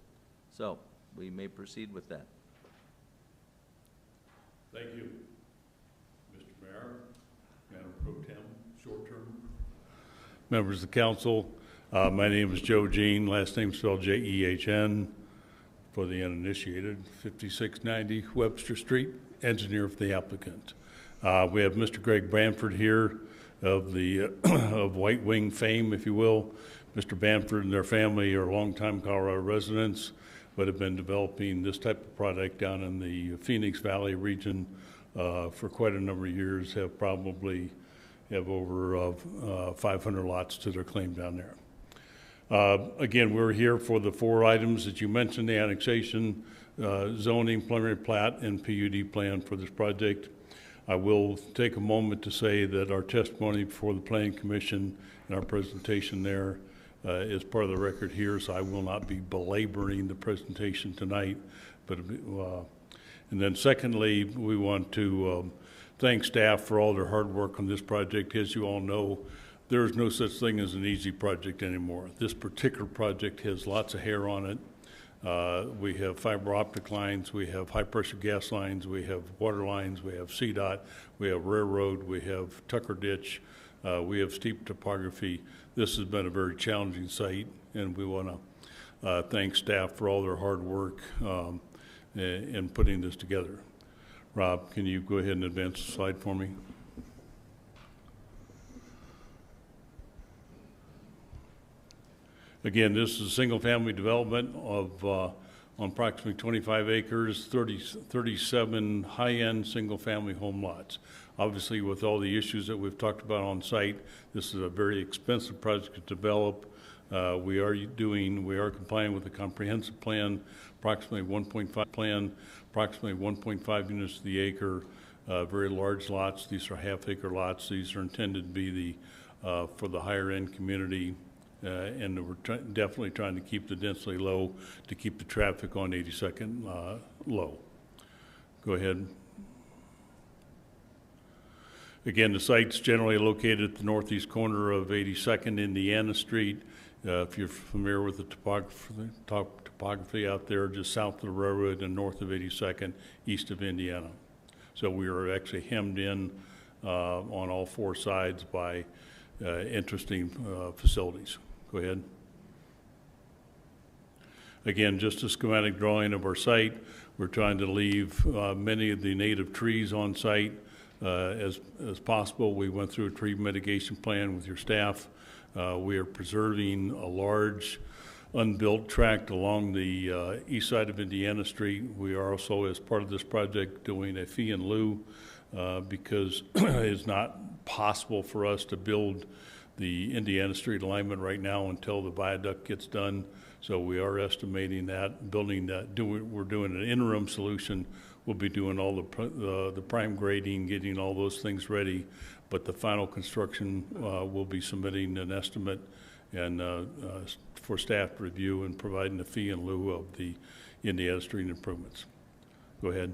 So we may proceed with that. Thank you, Mr. Mayor, Madam Pro Tem, short-term. Members of the council, my name is Joe Jean, last name spelled J-E-H-N, for the uninitiated, 5690 Webster Street, engineer for the applicant. We have Mr. Greg Bamford here of the of White Wing fame, if you will. Mr. Bamford and their family are longtime Colorado residents, but have been developing this type of product down in the Phoenix Valley region for quite a number of years, have over 500 lots to their claim down there. Again, we're here for the 4 items that you mentioned: the annexation, zoning, preliminary plat, and PUD plan for this project. I will take a moment to say that our testimony before the Planning Commission and our presentation there is part of the record here, so I will not be belaboring the presentation tonight. But and then secondly, we want to thank staff for all their hard work on this project. As you all know, there is no such thing as an easy project anymore. This particular project has lots of hair on it. We have fiber optic lines, we have high pressure gas lines, we have water lines, we have CDOT, we have railroad, we have Tucker Ditch, we have steep topography. This has been a very challenging site, and we want to thank staff for all their hard work in putting this together. Rob, can you go ahead and advance the slide for me? Again, this is a single-family development of on approximately 25 acres, 37 high-end single-family home lots. Obviously, with all the issues that we've talked about on site, this is a very expensive project to develop. We are complying with the comprehensive plan, approximately 1.5 units to the acre, very large lots. These are half-acre lots. These are intended to be for the higher-end community. And we're definitely trying to keep the density low to keep the traffic on 82nd low. Go ahead. Again, the site's generally located at the northeast corner of 82nd Indiana Street. If you're familiar with the topography out there, just south of the railroad and north of 82nd, east of Indiana. So we are actually hemmed in on all 4 sides by interesting facilities. Go ahead. Again, just a schematic drawing of our site. We're trying to leave many of the native trees on site as possible. We went through a tree mitigation plan with your staff. We are preserving a large unbuilt tract along the east side of Indiana Street. We are also, as part of this project, doing a fee in lieu because it's not possible for us to build the Indiana Street alignment right now until the viaduct gets done. So we are estimating that, we're doing an interim solution. We'll be doing all the prime grading, getting all those things ready, but the final construction, we'll be submitting an estimate and for staff to review and providing a fee in lieu of the Indiana Street improvements. Go ahead.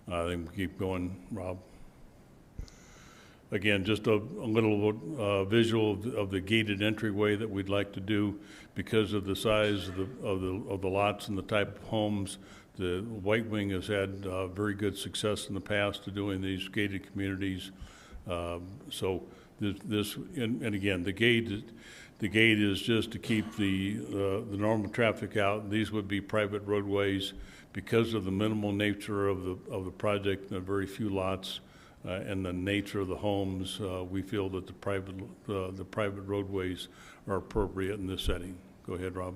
I think we keep going, Rob. Again, just a little visual of the gated entryway that we'd like to do because of the size of the lots and the type of homes. The White Wing has had very good success in the past to doing these gated communities. So And again, the gate is just to keep the normal traffic out. These would be private roadways because of the minimal nature of the project, and the very few lots, and the nature of the homes. We feel that the private roadways are appropriate in this setting. Go ahead, Rob.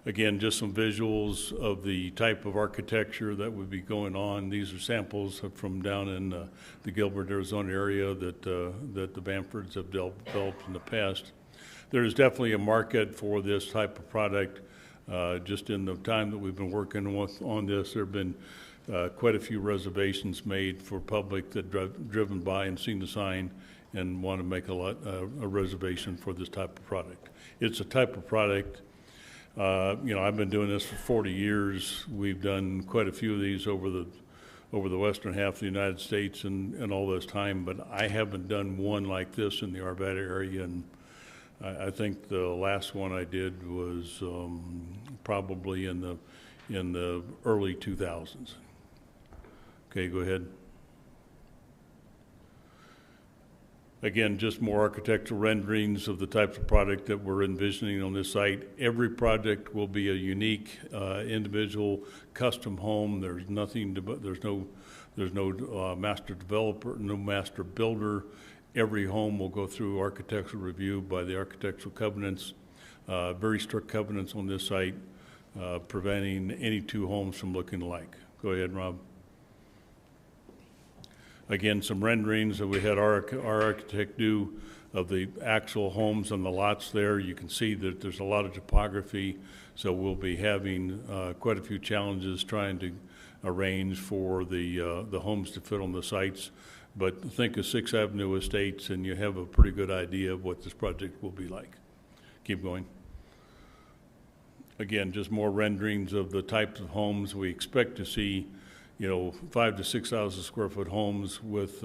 Again, just some visuals of the type of architecture that would be going on. These are samples from down in the Gilbert, Arizona area that the Bamfords have developed in the past. There is definitely a market for this type of product. Just in the time that we've been working on this, there have been quite a few reservations made for public that driven by and seen the sign and want to make a reservation for this type of product. It's a type of product. I've been doing this for 40 years. We've done quite a few of these over the western half of the United States and all this time, but I haven't done one like this in the Arvada area, and I think the last one I did was probably in the early 2000s. Okay, go ahead. Again, just more architectural renderings of the types of product that we're envisioning on this site. Every project will be a unique, individual, custom home. There's no master developer, no master builder. Every home will go through architectural review by the architectural covenants. Very strict covenants on this site, preventing any two homes from looking alike. Go ahead, Rob. Again, some renderings that we had our architect do of the actual homes on the lots there. You can see that there's a lot of topography, so we'll be having quite a few challenges trying to arrange for the homes to fit on the sites. But think of 6th Avenue Estates, and you have a pretty good idea of what this project will be like. Keep going. Again, just more renderings of the types of homes we expect to see. 5,000 to 6,000 square foot homes with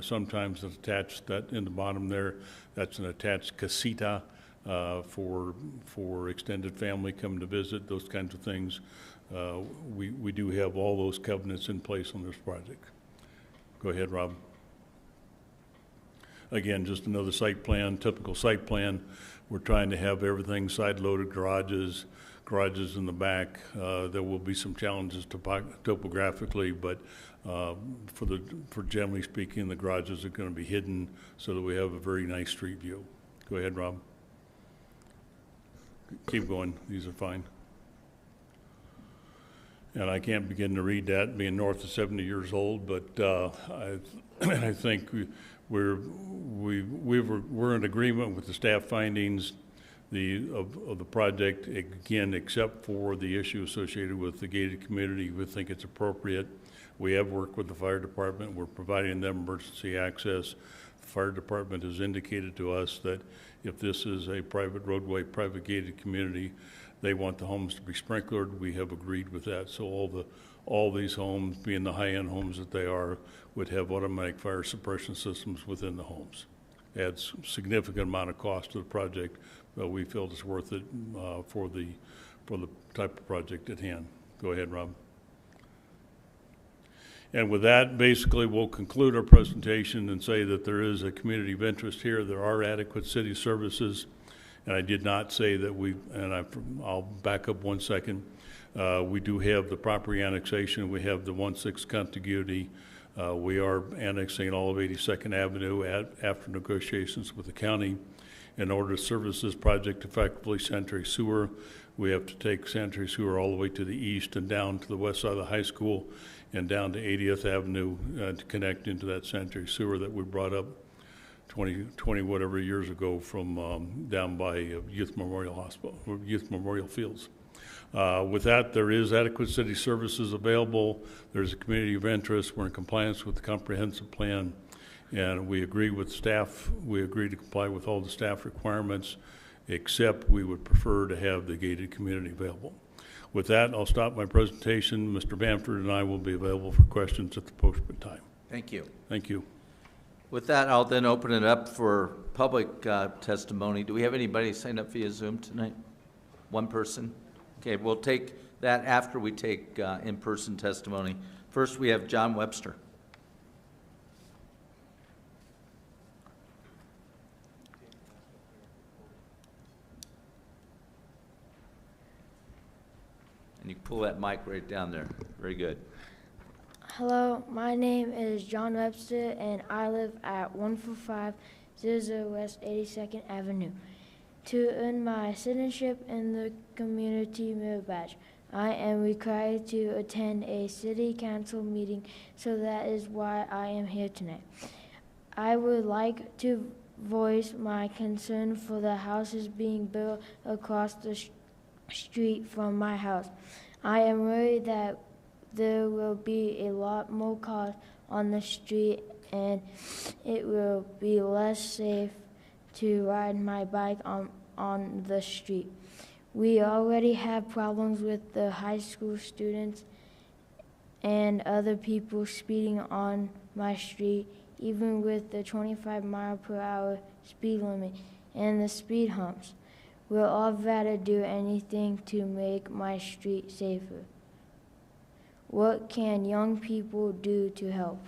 sometimes attached, that in the bottom there, that's an attached casita for extended family coming to visit, those kinds of things. We do have all those covenants in place on this project. Go ahead, Rob. Again, just another site plan, typical site plan. We're trying to have everything side-loaded garages in the back. There will be some challenges topographically, but for generally speaking, the garages are going to be hidden so that we have a very nice street view. Go ahead, Rob. Keep going. These are fine. And I can't begin to read that, being north of 70 years old, but I think we're in agreement with the staff findings of the project, again, except for the issue associated with the gated community. We think it's appropriate. We have worked with the fire department. We're providing them emergency access. The fire department has indicated to us that if this is a private roadway, private gated community, they want the homes to be sprinklered. We have agreed with that. So all these homes, being the high-end homes that they are, would have automatic fire suppression systems within the homes. Adds significant amount of cost to the project, but we feel it's worth it for the type of project at hand. Go ahead, Rob. And with that, basically, we'll conclude our presentation and say that there is a community of interest here. There are adequate city services. And I did not say that I'll back up 1 second. We do have the property annexation. We have the 1/6 contiguity. We are annexing all of 82nd Avenue after negotiations with the county. In order to service this project effectively, sanitary sewer, we have to take sanitary sewer all the way to the east and down to the west side of the high school and down to 80th Avenue to connect into that sanitary sewer that we brought up 20 whatever years ago from down by Youth Memorial Hospital, or Youth Memorial Fields. With that, there is adequate city services available. There's a community of interest. We're in compliance with the comprehensive plan, and we agree with staff. We agree to comply with all the staff requirements, except we would prefer to have the gated community available. With that, I'll stop my presentation. Mr. Bamford and I will be available for questions at the appropriate time. Thank you. Thank you. With that, I'll then open it up for public testimony. Do we have anybody signed up via Zoom tonight? One person? Okay, we'll take that after we take in-person testimony. First, we have John Webster. pull that mic right down there. Very good. Hello, my name is John Webster, and I live at 14500 West 82nd Avenue. To earn my citizenship in the community merit badge, I am required to attend a city council meeting, so that is why I am here tonight. I would like to voice my concern for the houses being built across the street from my house. I am worried that there will be a lot more cars on the street, and it will be less safe to ride my bike on the street. We already have problems with the high school students and other people speeding on my street, even with the 25-mile-per-hour speed limit and the speed humps. Will Arvada do anything to make my street safer? What can young people do to help?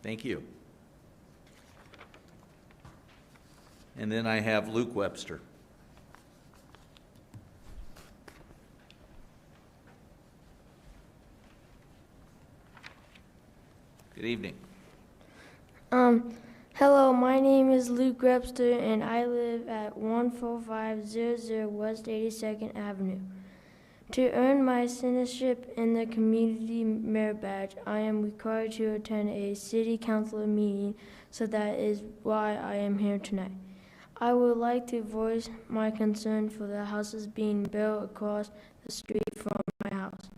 Thank you. And then I have Luke Webster. Good evening. Hello, my name is Luke Webster, and I live at 14500 West 82nd Avenue. To earn my citizenship in the community merit badge, I am required to attend a city council meeting, so that is why I am here tonight. I would like to voice my concern for the houses being built across the street from my house,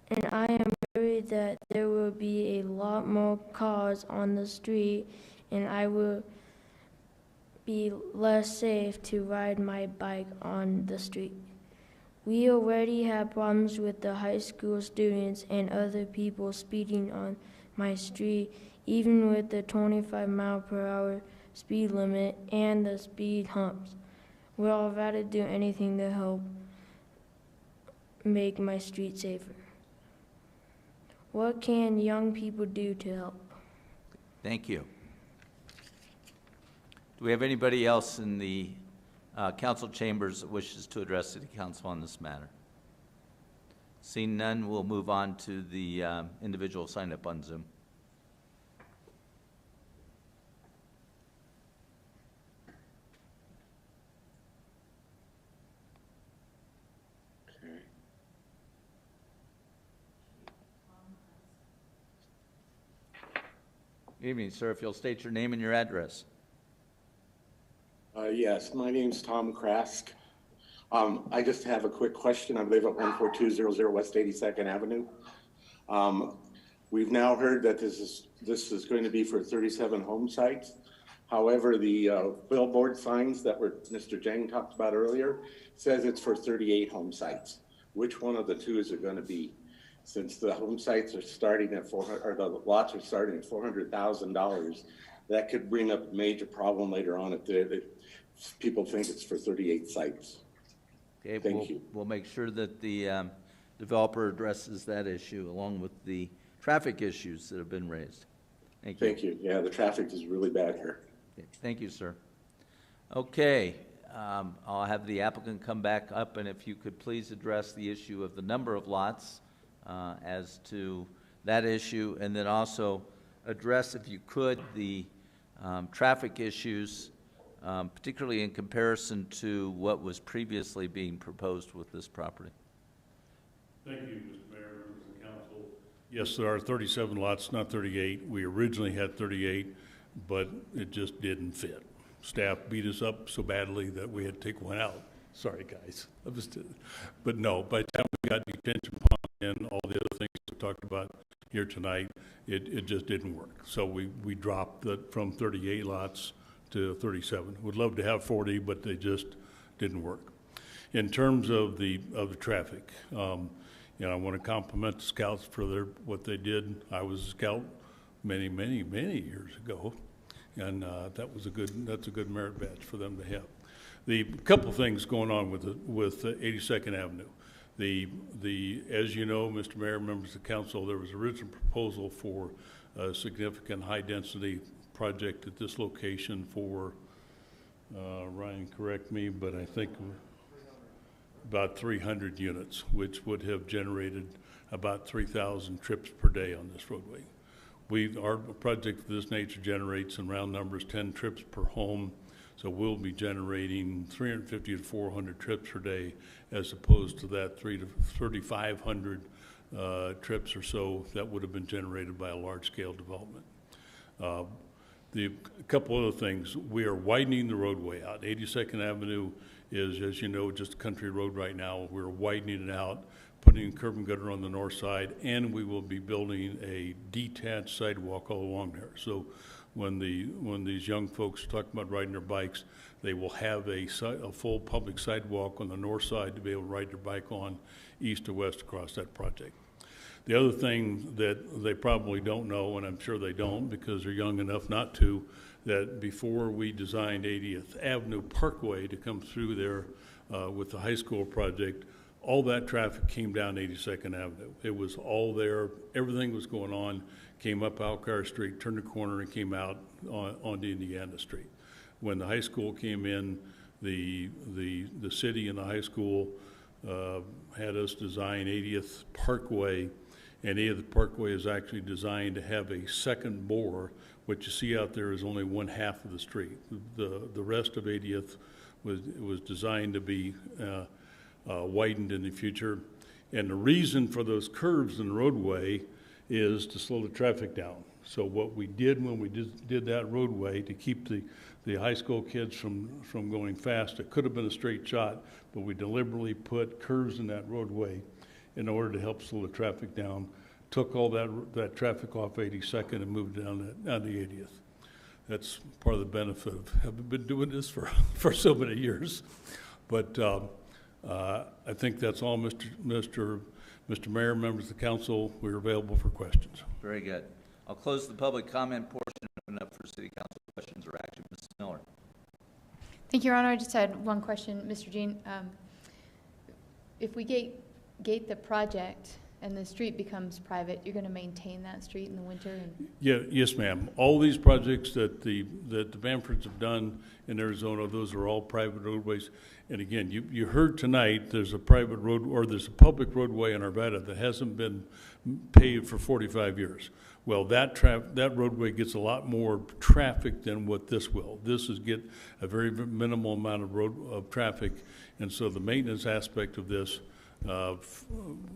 and I am worried that there will be a lot more cars on the street, and I will be less safe to ride my bike on the street. We already have problems with the high school students and other people speeding on my street, even with the 25-mile-per-hour speed limit and the speed humps. Will Arvada do anything to help make my street safer? What can young people do to help? Thank you. Do we have anybody else in the council chambers that wishes to address City Council on this matter? Seeing none, we'll move on to the individual sign up on Zoom. Good evening, sir. If you'll state your name and your address. Yes, my name's Tom Krask. I just have a quick question. I live at 14200 West 82nd Avenue. We've now heard that this is going to be for 37 home sites. However, the billboard signs that Mr. Jang talked about earlier says it's for 38 home sites. Which one of the two is it going to be? Since the home sites are starting at the lots are starting at $400,000, that could bring up a major problem later on if people think it's for 38 sites. Okay, Thank you. We'll make sure that the developer addresses that issue along with the traffic issues that have been raised. Thank you. Thank you. Yeah, the traffic is really bad here. Okay, thank you, sir. Okay, I'll have the applicant come back up, and if you could please address the issue of the number of lots as to that issue, and then also address, if you could, the traffic issues, particularly in comparison to what was previously being proposed with this property. Thank you, Mr. Mayor, members of the council. Yes, there are 37 lots, not 38. We originally had 38, but it just didn't fit. Staff beat us up so badly that we had to take one out. Sorry, guys. But no, by the time we got detention pond and all the other things we talked about here tonight, it just didn't work. So we dropped that from 38 lots to 37. Would love to have 40, but they just didn't work. In terms of the traffic, I want to compliment the scouts for what they did. I was a scout many years ago, and that's a good merit badge for them to have. The couple things going on with 82nd Avenue. As you know, Mr. Mayor, members of the council, there was an original proposal for a significant high-density project at this location for, Ryan, correct me, but I think about 300 units, which would have generated about 3,000 trips per day on this roadway. Our project of this nature generates, in round numbers, 10 trips per home, so we'll be generating 350 to 400 trips per day, as opposed to that 3,500 trips or so that would have been generated by a large-scale development. A couple other things. We are widening the roadway out. 82nd Avenue is, as you know, just a country road right now. We're widening it out, putting curb and gutter on the north side, and we will be building a detached sidewalk all along there. So when these young folks talk about riding their bikes, they will have a full public sidewalk on the north side to be able to ride their bike on east to west across that project. The other thing that they probably don't know, and I'm sure they don't because they're young enough not to, that before we designed 80th Avenue Parkway to come through there with the high school project, all that traffic came down 82nd Avenue. It was all there. Everything was going on. Came up Alcar Street, turned the corner, and came out onto Indiana Street. When the high school came in, the city and the high school had us design 80th Parkway, and 80th Parkway is actually designed to have a second bore. What you see out there is only one half of the street. The rest of 80th was designed to be widened in the future. And the reason for those curves in the roadway is to slow the traffic down. So what we did when we did that roadway to keep the high school kids from going fast, it could have been a straight shot, but we deliberately put curves in that roadway in order to help slow the traffic down, took all that traffic off 82nd and moved down to 80th. That's part of the benefit of having been doing this for so many years. But I think that's all, Mr. Mayor, members of the council. We're available for questions. Very good. I'll close the public comment portion and open up for city council questions or action. Mrs. Miller. Thank you, Your Honor. I just had one question, Mr. Jean. If we gate the project and the street becomes private, you're going to maintain that street in the winter? And Yes, ma'am. All these projects that the Bamfords have done in Arizona, those are all private roadways. And again, you heard tonight there's a private road, or there's a public roadway in Arvada that hasn't been paved for 45 years. Well, that roadway gets a lot more traffic than what this will. This is get a very minimal amount of traffic, and so the maintenance aspect of this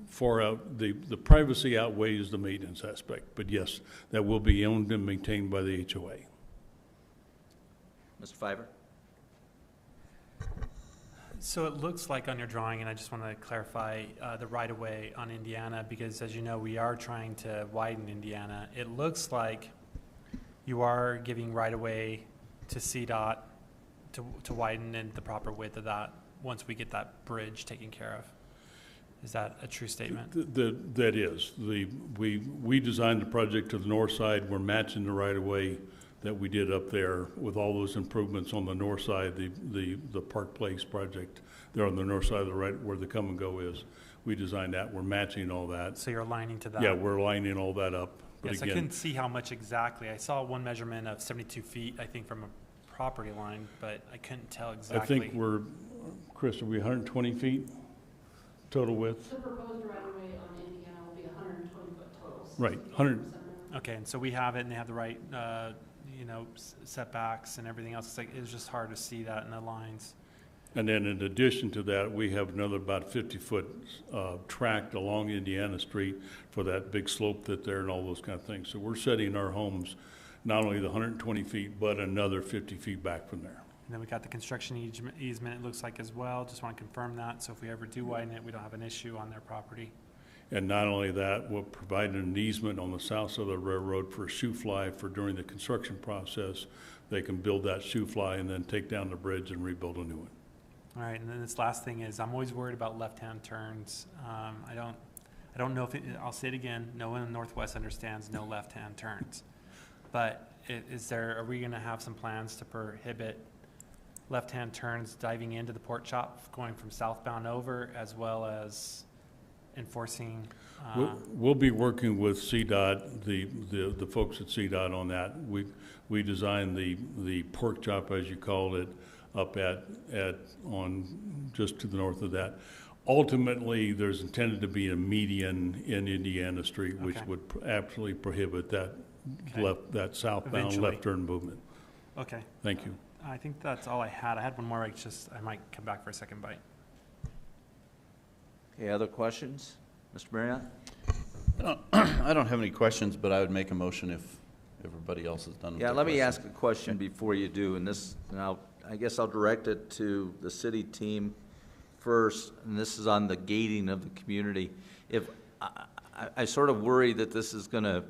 far out, the privacy outweighs the maintenance aspect. But yes, that will be owned and maintained by the HOA. Mr. Fiver. So it looks like on your drawing, and I just want to clarify the right-of-way on Indiana, because as you know, we are trying to widen Indiana. It looks like you are giving right-of-way to CDOT to widen in the proper width of that once we get that bridge taken care of. Is that a true statement? That is. We designed the project to the north side. We're matching the right-of-way that we did up there with all those improvements on the north side, the Park Place project there on the north side of the right where the come and go is. We designed that. We're matching all that. So you're aligning to that? Yeah, we're lining all that up. But yes, again, I couldn't see how much exactly. I saw one measurement of 72 feet, I think, from a property line, but I couldn't tell exactly. I think Chris, are we 120 feet total width? The proposed right-of-way on Indiana will be 120 foot total. Right, 100. Okay, and so we have it, and they have the right, setbacks and everything else. It was just hard to see that in the lines. And then in addition to that, we have another about 50-foot tract along Indiana Street for that big slope that's there and all those kind of things. So we're setting our homes not only the 120 feet, but another 50 feet back from there. And then we got the construction easement, it looks like, as well. Just want to confirm that. So if we ever do widen it, we don't have an issue on their property. And not only that, we'll provide an easement on the south side of the railroad for a shoe fly for during the construction process. They can build that shoe fly and then take down the bridge and rebuild a new one. All right, and then this last thing is I'm always worried about left-hand turns. I don't know if I'll say it again. No one in the Northwest understands no left-hand turns. But are we going to have some plans to prohibit left-hand turns diving into the pork chop going from southbound over, as well as enforcing? We'll be working with CDOT, the folks at CDOT on that. We designed the pork chop, as you called it, up just to the north of that. Ultimately, there's intended to be a median in Indiana Street, which would absolutely prohibit that that southbound Eventually. left turn movement. Okay. Thank you. I think that's all I had. I had one more. I might come back for a second bite. Okay, other questions? Mr. Marriott? I don't have any questions, but I would make a motion if everybody else is done with Yeah, their let me questions. ask a question before you do, and I guess I'll direct it to the city team first, and this is on the gating of the community. If, I sort of worry that this is gonna,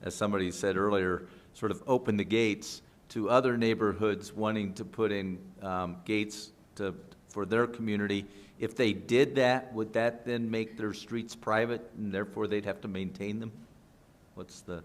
as somebody said earlier, sort of open the gates to other neighborhoods wanting to put in gates for their community. If they did that, would that then make their streets private, and therefore they'd have to maintain them? What's the...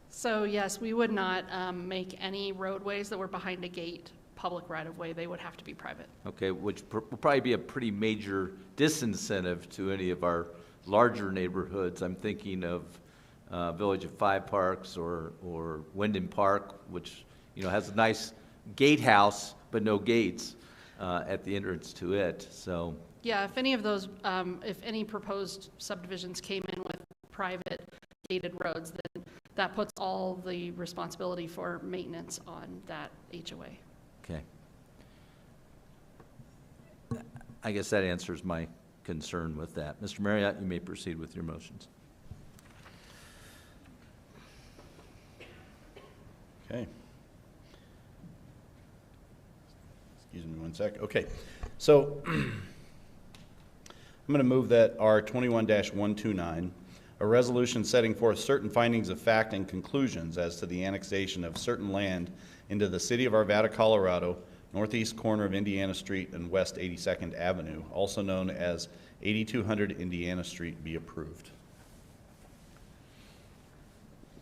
So yes, we would not make any roadways that were behind a gate public right-of-way. They would have to be private. Okay, which will probably be a pretty major disincentive to any of our larger neighborhoods. I'm thinking of Village of Five Parks or Wyndham Park, which has a nice gatehouse but no gates at the entrance to it. So Yeah, if any of those, if any proposed subdivisions came in with private gated roads, then that puts all the responsibility for maintenance on that HOA. okay, I guess that answers my concern with that. Mr. Marriott, you may proceed with your motions. Okay. Excuse me one sec. Okay. So I'm going to move that R 21-129, a resolution setting forth certain findings of fact and conclusions as to the annexation of certain land into the city of Arvada, Colorado, northeast corner of Indiana Street and West 82nd Avenue, also known as 8200 Indiana Street, be approved.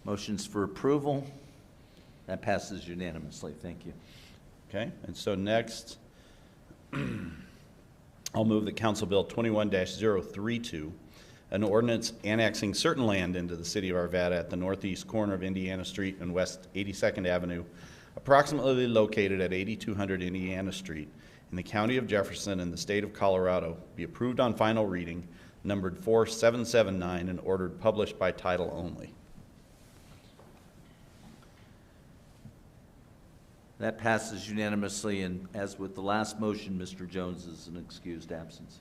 Motions for approval. That passes unanimously. Thank you. Okay, and so next, I'll move that Council Bill 21-032, an ordinance annexing certain land into the city of Arvada at the northeast corner of Indiana Street and West 82nd Avenue, approximately located at 8200 Indiana Street in the county of Jefferson and the state of Colorado, be approved on final reading, numbered 4779, and ordered published by title only. That passes unanimously, and as with the last motion, Mr. Jones is an excused absence.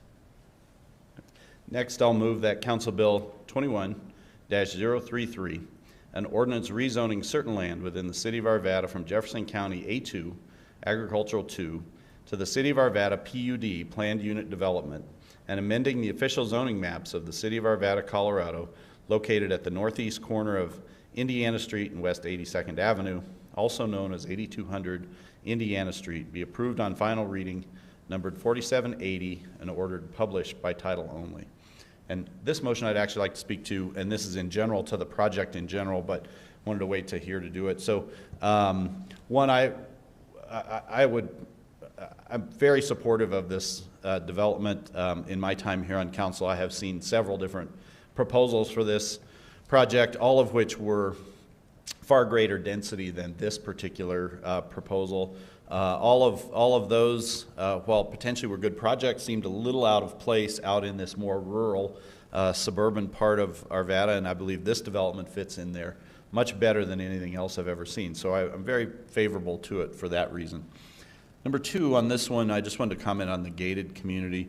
Next, I'll move that Council Bill 21-033, an ordinance rezoning certain land within the city of Arvada from Jefferson County A2, Agricultural 2, to the city of Arvada PUD, Planned Unit Development, and amending the official zoning maps of the city of Arvada, Colorado, located at the northeast corner of Indiana Street and West 82nd Avenue, also known as 8200 Indiana Street, be approved on final reading, numbered 4780, and ordered published by title only. And this motion I'd actually like to speak to, and this is in general to the project in general, but wanted to wait to here to do it. So one, I'm very supportive of this development. In my time here on council, I have seen several different proposals for this project, all of which were far greater density than this particular proposal. All of those, while potentially were good projects, seemed a little out of place out in this more rural suburban part of Arvada, and I believe this development fits in there much better than anything else I've ever seen. So I'm very favorable to it for that reason. Number two, on this one, I just wanted to comment on the gated community.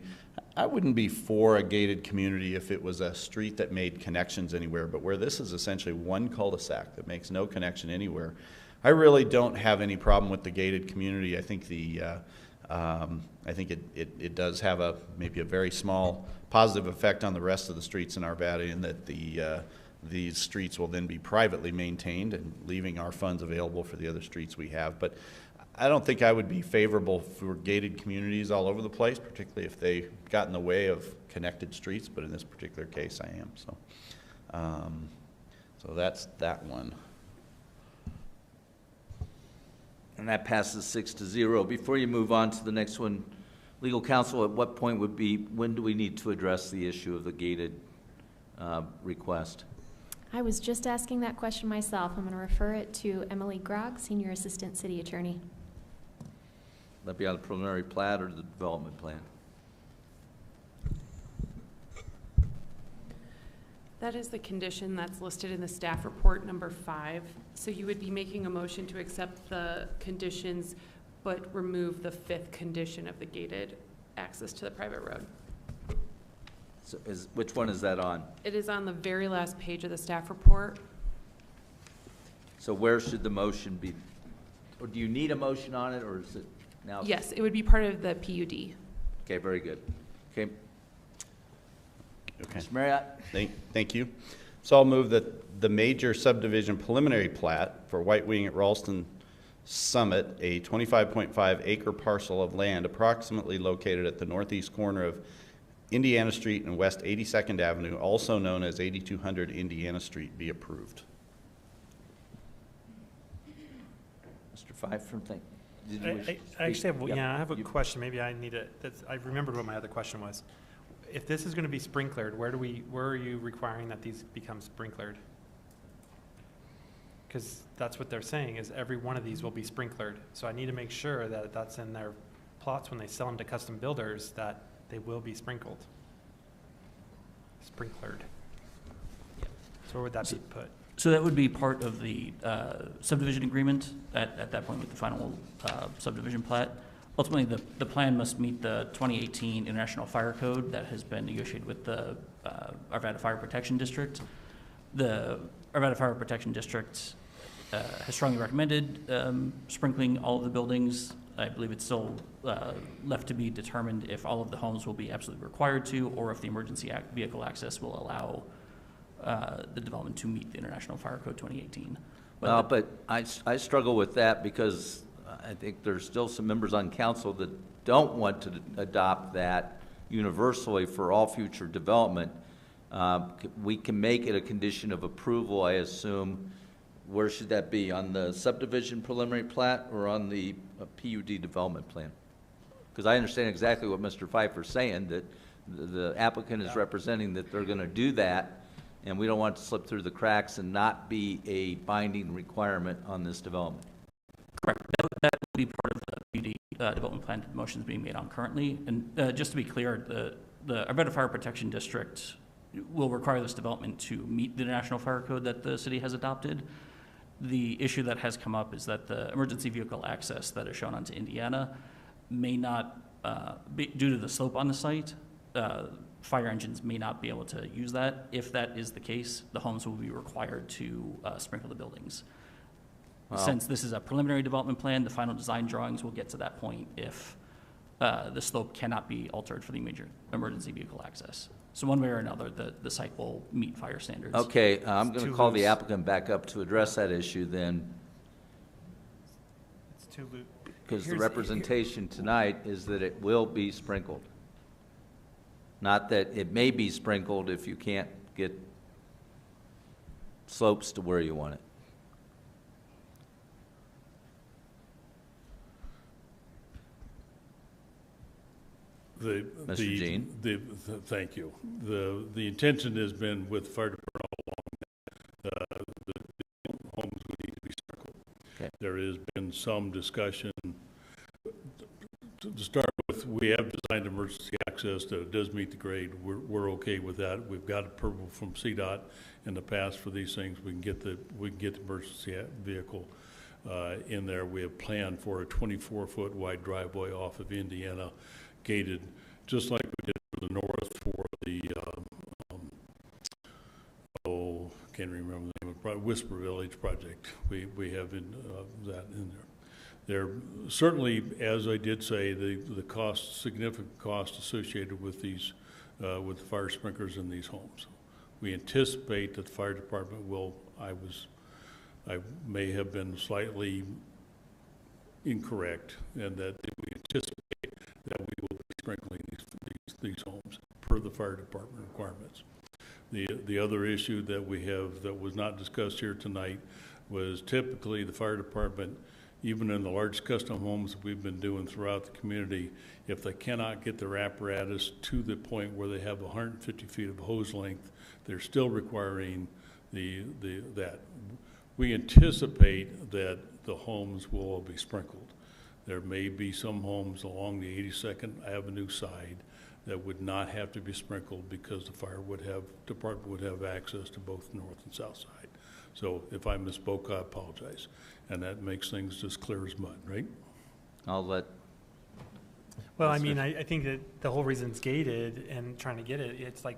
I wouldn't be for a gated community if it was a street that made connections anywhere, but where this is essentially one cul-de-sac that makes no connection anywhere, I really don't have any problem with the gated community. I think it does have maybe a very small positive effect on the rest of the streets in Arvada, in that these streets will then be privately maintained and leaving our funds available for the other streets we have. But I don't think I would be favorable for gated communities all over the place, particularly if they got in the way of connected streets, but in this particular case I am. So that's that one. And that passes 6-0. Before you move on to the next one, legal counsel, at what point when do we need to address the issue of the gated request? I was just asking that question myself. I'm going to refer it to Emily Grogg, Senior Assistant City Attorney. That be on the preliminary plat or the development plan? That is the condition that's listed in the staff report number 5. So you would be making a motion to accept the conditions, but remove the 5th condition of the gated access to the private road. So which one is that on? It is on the very last page of the staff report. So where should the motion be? Or do you need a motion on it, or is it now? Yes, it would be part of the PUD. Okay, very good. Okay. Okay. Mr. Marriott? Thank you. So I'll move that the major subdivision preliminary plat for White Wing at Ralston Summit, a 25.5 acre parcel of land approximately located at the northeast corner of Indiana Street and West 82nd Avenue, also known as 8200 Indiana Street, be approved. Mr. Pfeiffer, I actually have, yeah, I have a question. Maybe I need it. I remembered what my other question was. If this is going to be sprinklered, where are you requiring that these become sprinklered? Because that's what they're saying, is every one of these will be sprinklered. So I need to make sure that that's in their plots when they sell them to custom builders, that they will be sprinkled. Sprinklered. So where would that be put? So that would be part of the subdivision agreement at that point with the final subdivision plat. Ultimately, the plan must meet the 2018 International Fire Code that has been negotiated with the Arvada Fire Protection District. The Arvada Fire Protection District has strongly recommended sprinkling all of the buildings. I believe it's still left to be determined if all of the homes will be absolutely required to, or if the emergency vehicle access will allow the development to meet the International Fire Code 2018. But I struggle with that because I think there's still some members on council that don't want to adopt that universally for all future development. We can make it a condition of approval, I assume. Where should that be? On the subdivision preliminary plat or on the PUD development plan? Because I understand exactly what Mr. Pfeiffer's saying, that the applicant is representing that they're going to do that, and we don't want it to slip through the cracks and not be a binding requirement on this development. Correct. That would be part of the PUD development plan motions being made on currently. And just to be clear, the Arbata Fire Protection District will require this development to meet the National Fire Code that the city has adopted. The issue that has come up is that the emergency vehicle access that is shown onto Indiana may not, due to the slope on the site, fire engines may not be able to use that. If that is the case, the homes will be required to sprinkle the buildings. Wow. Since this is a preliminary development plan, the final design drawings will get to that point if the slope cannot be altered for the major emergency vehicle access. So one way or another, the site will meet fire standards. Okay, I'm going to call the applicant back up to address that issue then. It's too loose. Because the representation tonight is that it will be sprinkled. Not that it may be sprinkled if you can't get slopes to where you want it. Mr. Jean? Thank you. The intention has been with the fire department all along that the homes would need to be sprinkled. Okay. There has been some discussion. To start with, we have designed emergency access that it does meet the grade. We're okay with that. We've got approval from CDOT in the past for these things. We can get the emergency vehicle in there. We have planned for a 24-foot wide driveway off of Indiana, gated, just like we did for the north for the, can't remember the name of it, Whisper Village project. We have that in there. There certainly, as I did say, the cost, significant cost associated with these, with the fire sprinklers in these homes. We anticipate that the fire department will, I may have been slightly incorrect, and that we anticipate that we will be sprinkling these homes per the fire department requirements. The other issue that we have that was not discussed here tonight was typically the fire department, even in the large custom homes that we've been doing throughout the community, if they cannot get their apparatus to the point where they have 150 feet of hose length, they're still requiring that. We anticipate that the homes will all be sprinkled. There may be some homes along the 82nd Avenue side that would not have to be sprinkled because the department would have access to both north and south side. So if I misspoke, I apologize. And that makes things as clear as mud, right? I'll let. Well, I mean, I think that the whole reason it's gated and trying to get it, it's like,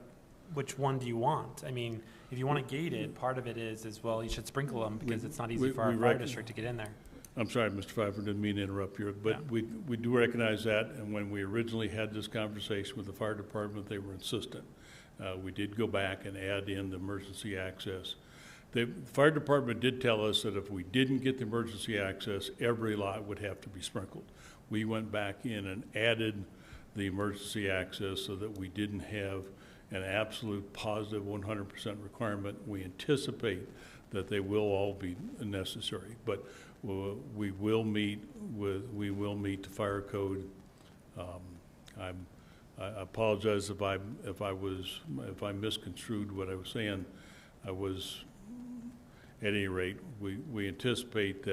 which one do you want? I mean, if you want it gated, part of it is, well, you should sprinkle them because it's not easy for our fire district to get in there. I'm sorry, Mr. Pfeiffer, didn't mean to interrupt you, but yeah. we do recognize that, and when we originally had this conversation with the fire department, they were insistent. We did go back and add in the emergency access. The fire department did tell us that if we didn't get the emergency access, every lot would have to be sprinkled. We went back in and added the emergency access so that we didn't have an absolute positive 100% requirement. We anticipate that they will all be necessary, but we will meet the fire code. I apologize if I misconstrued what I was saying. At any rate, we do anticipate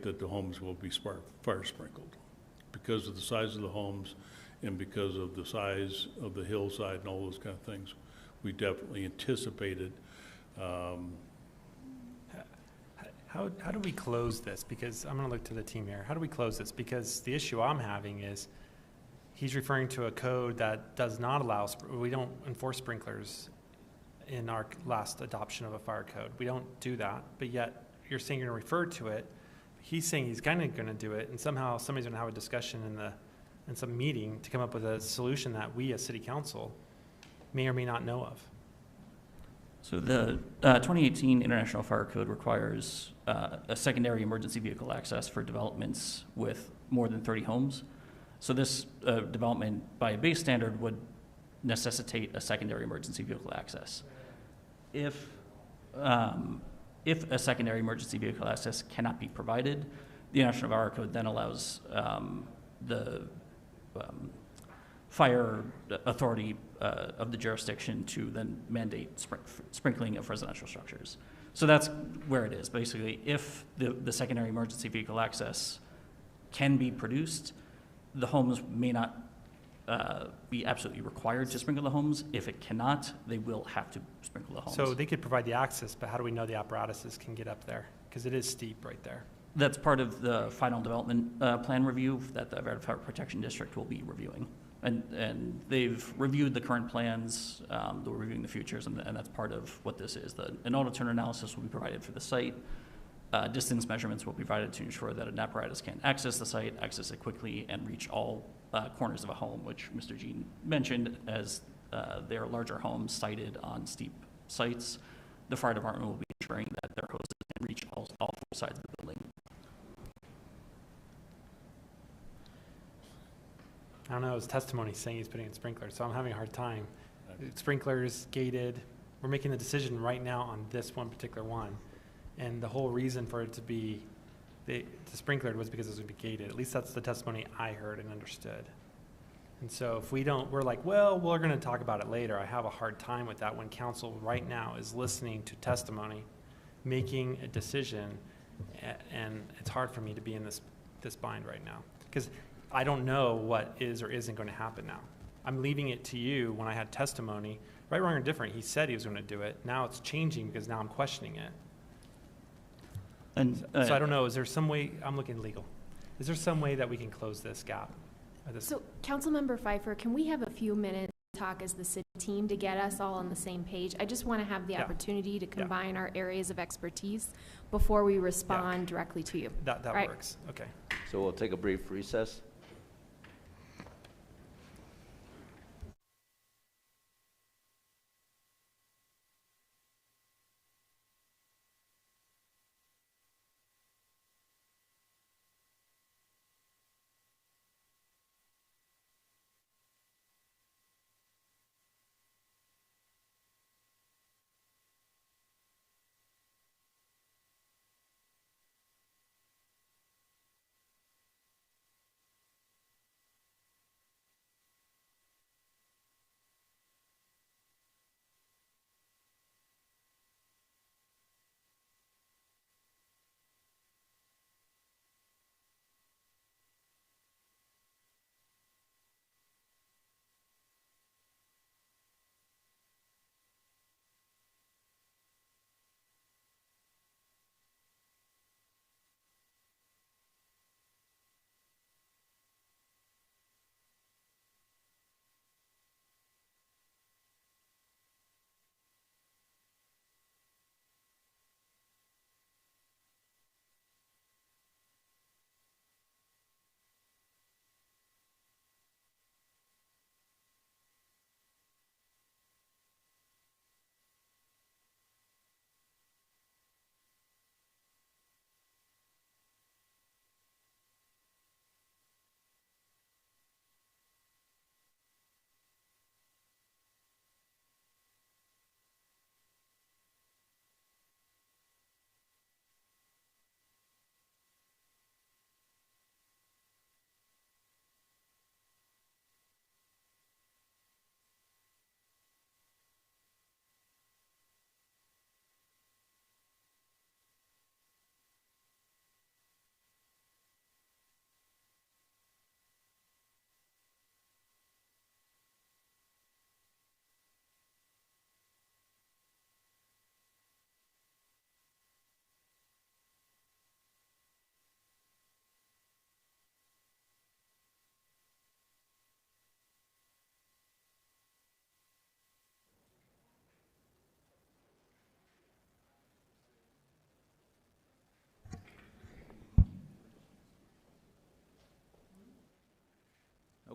that the homes will be fire sprinkled because of the size of the homes and because of the size of the hillside and all those kind of things. We definitely anticipated. How do we close this? Because I'm going to look to the team here. How do we close this? Because the issue I'm having is he's referring to a code that does not allow, we don't enforce sprinklers in our last adoption of a fire code. We don't do that, but yet you're saying you're going to refer to it. He's saying he's kind of going to do it, and somehow somebody's going to have a discussion in some meeting to come up with a solution that we as city council may or may not know of. So the 2018 International Fire Code requires a secondary emergency vehicle access for developments with more than 30 homes. So this development by a base standard would necessitate a secondary emergency vehicle access. If a secondary emergency vehicle access cannot be provided, the International Fire Code then allows the fire authority of the jurisdiction to then mandate sprinkling of residential structures. So that's where it is. Basically, if the secondary emergency vehicle access can be produced, the homes may not be absolutely required to sprinkle the homes. If it cannot, they will have to sprinkle the homes. So they could provide the access, but how do we know the apparatuses can get up there? Because it is steep right there. That's part of the final development plan review that the Arvada Fire Protection District will be reviewing. And they've reviewed the current plans, they're reviewing the futures, and that's part of what this is. An auto-turn analysis will be provided for the site. Distance measurements will be provided to ensure that an apparatus can access the site, access it quickly, and reach all corners of a home, which Mr. Jean mentioned, as they are larger homes sited on steep sites. The fire department will be ensuring that their hoses can reach all four sides of the building. I don't know, his testimony saying he's putting in sprinklers, so I'm having a hard time. Sprinklers, gated, we're making the decision right now on this one particular one. And the whole reason for it to be the sprinklered was because it was going to be gated. At least that's the testimony I heard and understood. And so if we don't, we're like, well, we're going to talk about it later. I have a hard time with that when council right now is listening to testimony, making a decision, and it's hard for me to be in this bind right now. Because I don't know what is or isn't going to happen now. I'm leaving it to you when I had testimony, right, wrong, or different. He said he was going to do it. Now it's changing because now I'm questioning it. And so I don't know, is there some way, I'm looking legal, is there some way that we can close this gap? So Councilmember Pfeiffer, can we have a few minutes to talk as the city team to get us all on the same page? I just want to have the opportunity to combine our areas of expertise before we respond directly to you. That right? Works, okay. So we'll take a brief recess.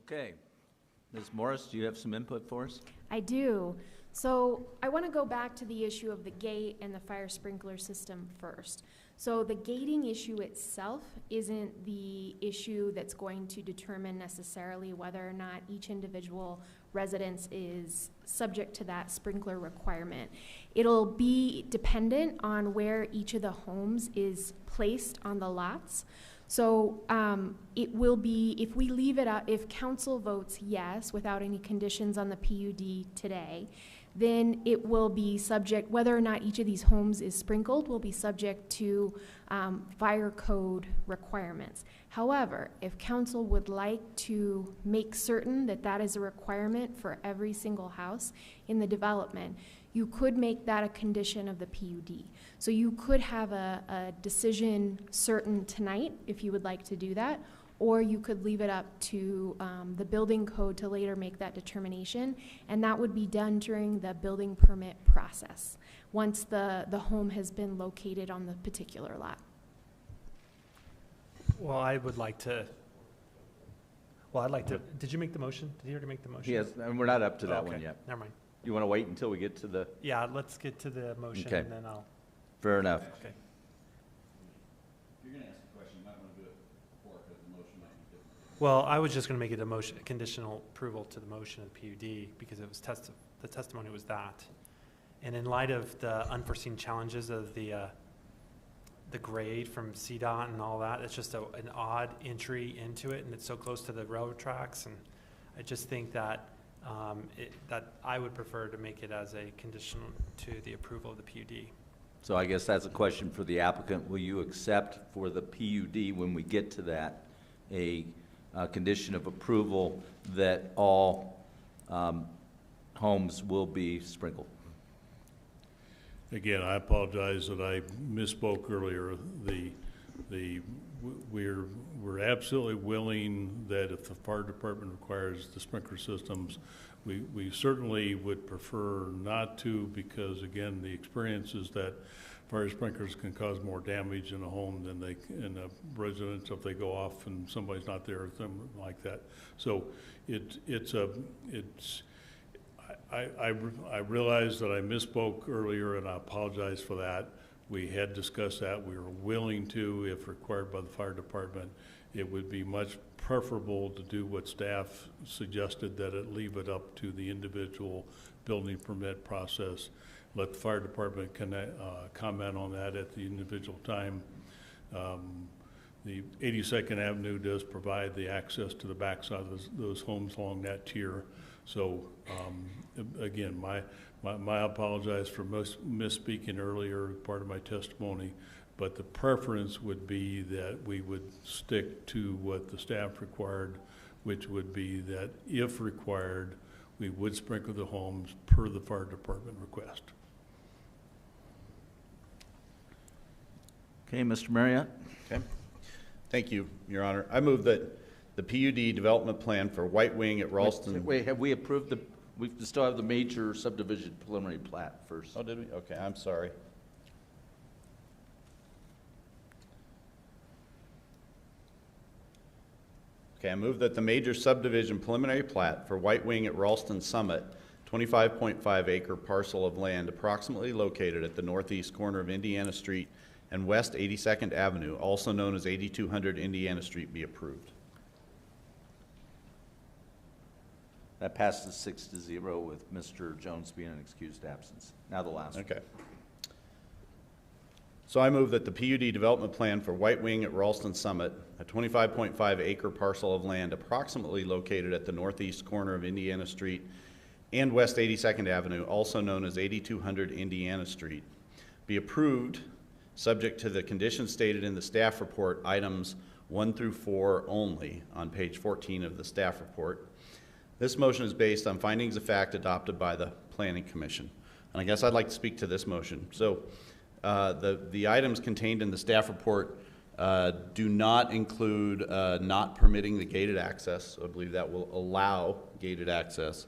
Okay. Ms. Morris, do you have some input for us? I do. So I want to go back to the issue of the gate and the fire sprinkler system first. So the gating issue itself isn't the issue that's going to determine necessarily whether or not each individual residence is subject to that sprinkler requirement. It'll be dependent on where each of the homes is placed on the lots. So it will be, if we leave it up, if council votes yes without any conditions on the PUD today, then it will be subject, whether or not each of these homes is sprinkled will be subject to fire code requirements. However, if council would like to make certain that that is a requirement for every single house in the development, you could make that a condition of the PUD. So you could have a decision certain tonight if you would like to do that, or you could leave it up to the building code to later make that determination, and that would be done during the building permit process once the home has been located on the particular lot. Well, I would like to, did you make the motion? Did you already make the motion? Yes, and we're not up to that Okay, one yet. never mind. You want to wait until we get to the? Yeah, let's get to the motion Okay. and then I'll. Fair enough. Okay. If you're going to ask a question, you might want to do it before, because the motion might be different. Well, I was just going to make it a motion, a conditional approval to the motion of PUD because it was the testimony was that. And in light of the unforeseen challenges of the grade from CDOT and all that, it's just an odd entry into it, and it's so close to the railroad tracks. And I just think that that I would prefer to make it as a condition to the approval of the PUD. So I guess that's a question for the applicant. Will you accept for the PUD, when we get to that, a condition of approval that all homes will be sprinkled? Again, I apologize that I misspoke earlier. We're absolutely willing that if the fire department requires the sprinkler systems, we certainly would prefer not to, because again, the experience is that fire sprinklers can cause more damage in a home than they in a residence if they go off and somebody's not there or something like that. So I realize that I misspoke earlier, and I apologize for that. We had discussed that. We were willing to, if required by the fire department. It would be much preferable to do what staff suggested, that it leave it up to the individual building permit process. Let the fire department comment on that at the individual time. The 82nd Avenue does provide the access to the backside of those homes along that tier. So again, my apologize for misspeaking earlier, part of my testimony, but the preference would be that we would stick to what the staff required, which would be that if required, we would sprinkle the homes per the fire department request. Okay, Mr. Marriott. Okay. Thank you, Your Honor. I move that the PUD development plan for White Wing at Ralston. Wait, have we approved we still have the major subdivision preliminary plat first. Oh, did we? Okay, I'm sorry. Okay, I move that the major subdivision preliminary plat for White Wing at Ralston Summit, 25.5 acre parcel of land approximately located at the northeast corner of Indiana Street and West 82nd Avenue, also known as 8200 Indiana Street, be approved. That passes 6-0 with Mr. Jones being an excused absence. Now the last one. Okay. So I move that the PUD development plan for White Wing at Ralston Summit, a 25.5 acre parcel of land approximately located at the northeast corner of Indiana Street and West 82nd Avenue, also known as 8200 Indiana Street, be approved subject to the conditions stated in the staff report, items 1 through 4 only, on page 14 of the staff report. This motion is based on findings of fact adopted by the Planning Commission. And I guess I'd like to speak to this motion. So the items contained in the staff report do not include not permitting the gated access. So I believe that will allow gated access.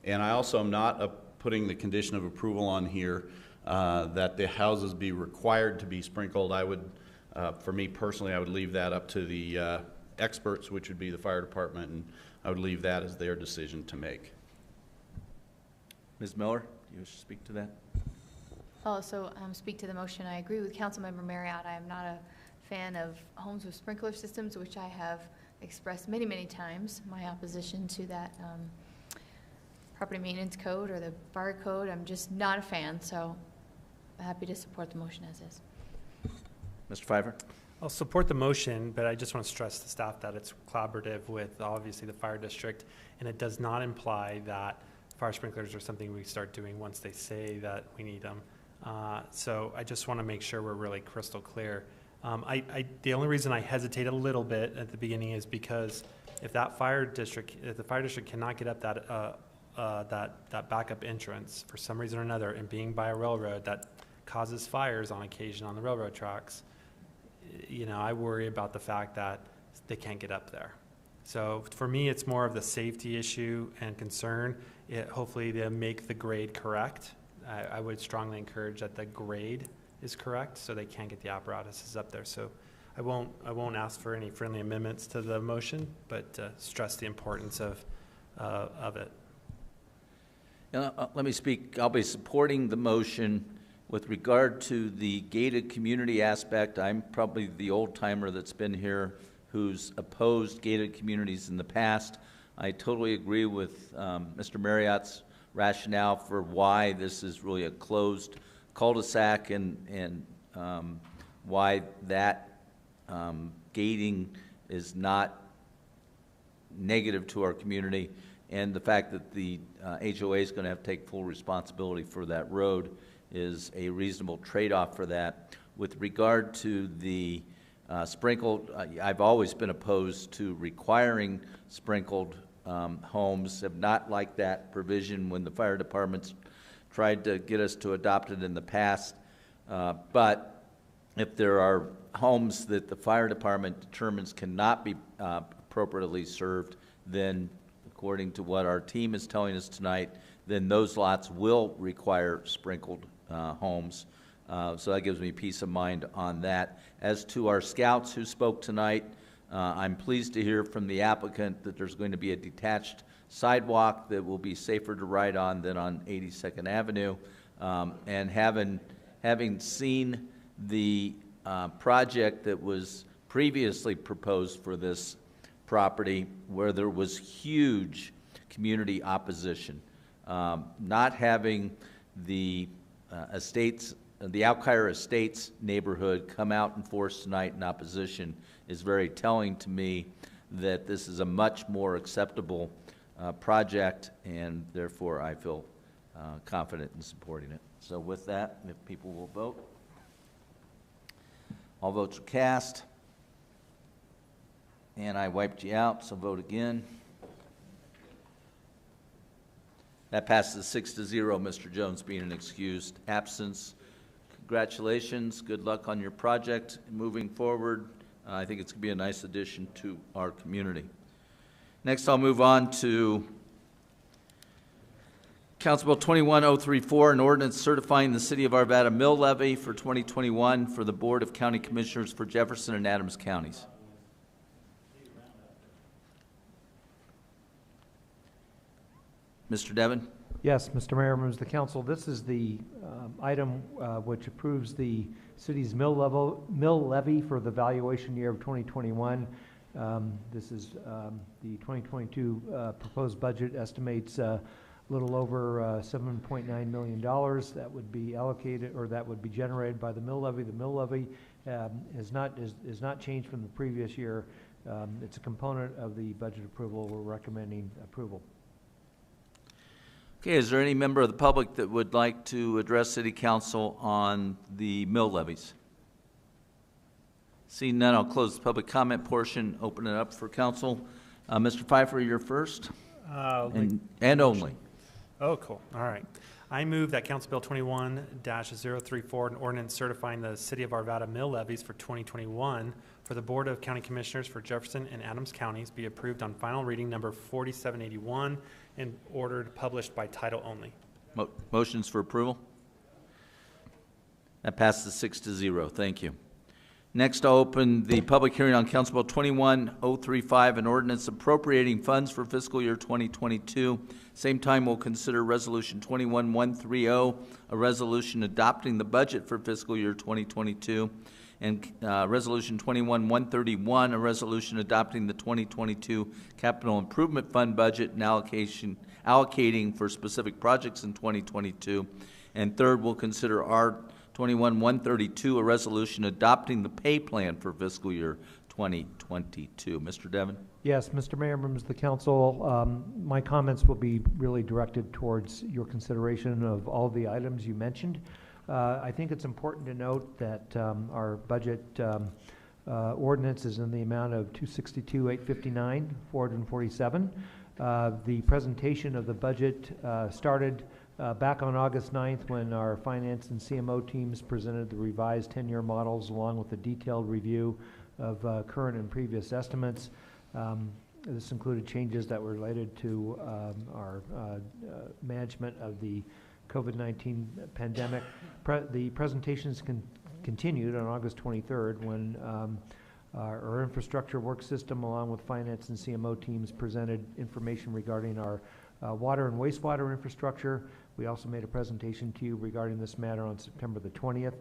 And I also am not putting the condition of approval on here that the houses be required to be sprinkled. I would, for me personally, I would leave that up to the experts, which would be the fire department and I would leave that as their decision to make. Ms. Miller, do you wish to speak to that? I'll also speak to the motion. I agree with Councilmember Marriott. I am not a fan of homes with sprinkler systems, which I have expressed many, many times, my opposition to that property maintenance code or the fire code. I'm just not a fan, so happy to support the motion as is. Mr. Pfeiffer? I'll support the motion, but I just want to stress to staff that it's collaborative with obviously the fire district, and it does not imply that fire sprinklers are something we start doing once they say that we need them. So I just want to make sure we're really crystal clear. The only reason I hesitate a little bit at the beginning is because if the fire district cannot get up that backup entrance for some reason or another, and being by a railroad that causes fires on occasion on the railroad tracks, you know, I worry about the fact that they can't get up there. So for me, it's more of the safety issue and concern. Hopefully they make the grade correct. I would strongly encourage that the grade is correct so they can't get the apparatuses up there. So I won't ask for any friendly amendments to the motion, but stress the importance of it. Let me speak. I'll be supporting the motion. With regard to the gated community aspect, I'm probably the old timer that's been here who's opposed gated communities in the past. I totally agree with Mr. Marriott's rationale for why this is really a closed cul-de-sac and why that gating is not negative to our community, and the fact that the HOA is going to have to take full responsibility for that road is a reasonable trade-off for that. With regard to the sprinkled, I've always been opposed to requiring sprinkled homes. Have not liked that provision when the fire departments tried to get us to adopt it in the past. But if there are homes that the fire department determines cannot be appropriately served, then according to what our team is telling us tonight, then those lots will require sprinkled homes. So that gives me peace of mind on that. As to our scouts who spoke tonight, I'm pleased to hear from the applicant that there's going to be a detached sidewalk that will be safer to ride on than on 82nd Avenue. And having seen the project that was previously proposed for this property, where there was huge community opposition, not having the the Alkire Estates neighborhood come out in force tonight in opposition is very telling to me that this is a much more acceptable project, and therefore I feel confident in supporting it. So with that, if people will vote. All votes are cast. And I wiped you out, so vote again. That passes 6-0, Mr. Jones being an excused absence. Congratulations, good luck on your project moving forward. I think it's going to be a nice addition to our community. Next, I'll move on to Council Bill 21034, an ordinance certifying the City of Arvada mill levy for 2021 for the Board of County Commissioners for Jefferson and Adams counties. Mr. Devon? Yes, Mr. Mayor, members of the council, this is the item which approves the city's mill levy for the valuation year of 2021. This is the 2022 proposed budget estimates a little over $7.9 million that would be allocated, or that would be generated by the mill levy. The mill levy is not changed from the previous year. It's a component of the budget approval. We're recommending approval. Okay, is there any member of the public that would like to address City Council on the mill levies? Seeing none, I'll close the public comment portion, open it up for council. Mr. Pfeiffer, you're first, and only. Oh, cool. All right. I move that Council Bill 21-034, an ordinance certifying the City of Arvada mill levies for 2021 for the Board of County Commissioners for Jefferson and Adams counties be approved on final reading number 4781 and ordered published by title only. Motions for approval? That passes 6-0. Thank you. Next, I'll open the public hearing on Council Bill 21035, an ordinance appropriating funds for fiscal year 2022. Same time, we'll consider Resolution 21130, a resolution adopting the budget for fiscal year 2022, and Resolution 21131, a resolution adopting the 2022 Capital Improvement Fund budget and allocating for specific projects in 2022. And third, we'll consider R21132, a resolution adopting the pay plan for fiscal year 2022. Mr. Devon? Yes, Mr. Mayor, members of the council, my comments will be really directed towards your consideration of all the items you mentioned. I think it's important to note that our budget ordinance is in the amount of $262,859,447. The presentation of the budget started back on August 9th when our finance and CMO teams presented the revised 10-year models along with a detailed review of current and previous estimates. This included changes that were related to our management of the COVID-19 pandemic. The presentations continued on August 23rd when our infrastructure work system along with finance and CMO teams presented information regarding our water and wastewater infrastructure. We also made a presentation to you regarding this matter on September the 20th.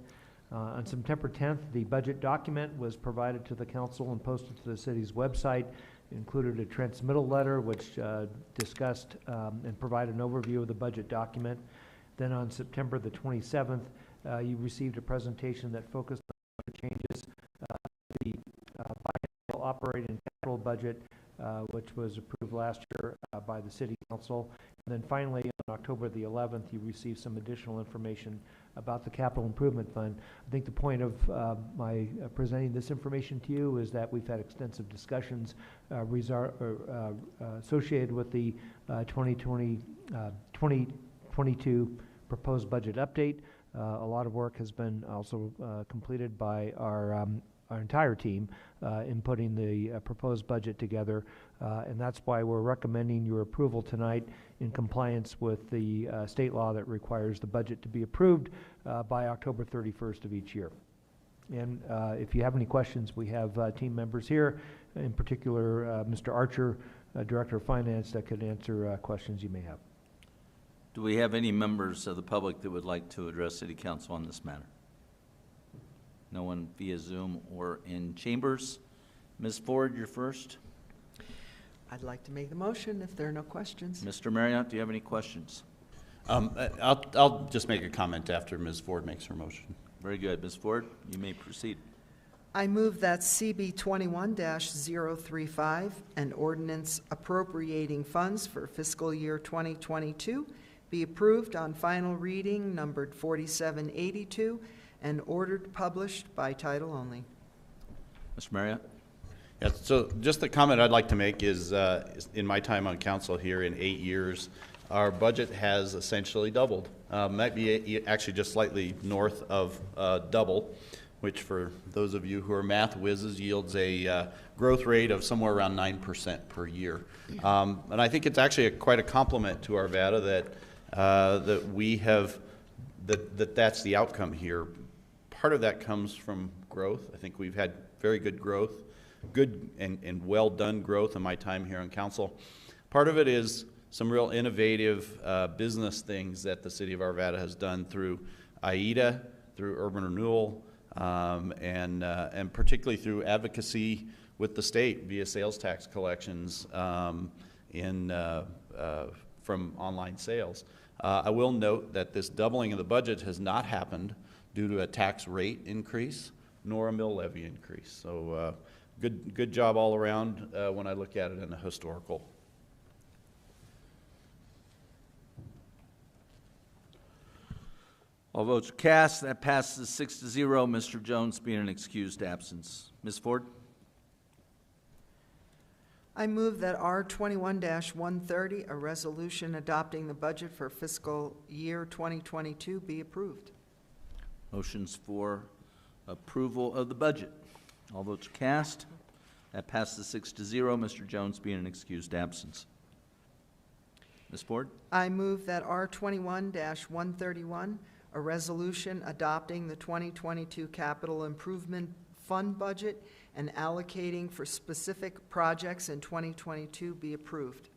On September 10th, the budget document was provided to the council and posted to the city's website. It included a transmittal letter which discussed and provided an overview of the budget document. Then on September the 27th, you received a presentation that focused on the changes the biennial operating capital budget, which was approved last year by the City Council. And then finally, on October the 11th, you received some additional information about the Capital Improvement Fund. I think the point of my presenting this information to you is that we've had extensive discussions associated with the 2022 proposed budget update. A lot of work has been also completed by our entire team in putting the proposed budget together, and that's why we're recommending your approval tonight in compliance with the state law that requires the budget to be approved by October 31st of each year. And if you have any questions, we have team members here, in particular Mr. Archer, Director of Finance, that could answer questions you may have. Do we have any members of the public that would like to address City Council on this matter? No one via Zoom or in chambers. Ms. Ford, you're first. I'd like to make the motion if there are no questions. Mr. Marriott, do you have any questions? I'll just make a comment after Ms. Ford makes her motion. Very good. Ms. Ford, you may proceed. I move that CB 21-035, an ordinance appropriating funds for fiscal year 2022, be approved on final reading numbered 4782 and ordered published by title only. Mr. Marriott? Yeah, so just the comment I'd like to make is in my time on council here in 8 years, our budget has essentially doubled. Might be actually just slightly north of double, which for those of you who are math whizzes yields a growth rate of somewhere around 9% per year. And I think it's actually quite a compliment to Arvada that we have, that's the outcome here. Part of that comes from growth. I think we've had very good growth, good and well done growth in my time here on council. Part of it is some real innovative business things that the city of Arvada has done through AIDA, through urban renewal, and particularly through advocacy with the state via sales tax collections from online sales. I will note that this doubling of the budget has not happened due to a tax rate increase nor a mill levy increase. So good job all around when I look at it in a historical. All votes are cast. That passes 6-0. Mr. Jones being an excused absence. Ms. Ford? I move that R21-130, a resolution adopting the budget for fiscal year 2022, be approved. Motions for approval of the budget. All votes are cast. That passes 6-0. Mr. Jones being an excused absence. Ms. Ford? I move that R21-131, a resolution adopting the 2022 Capital Improvement fund budget and allocating for specific projects in 2022 be approved.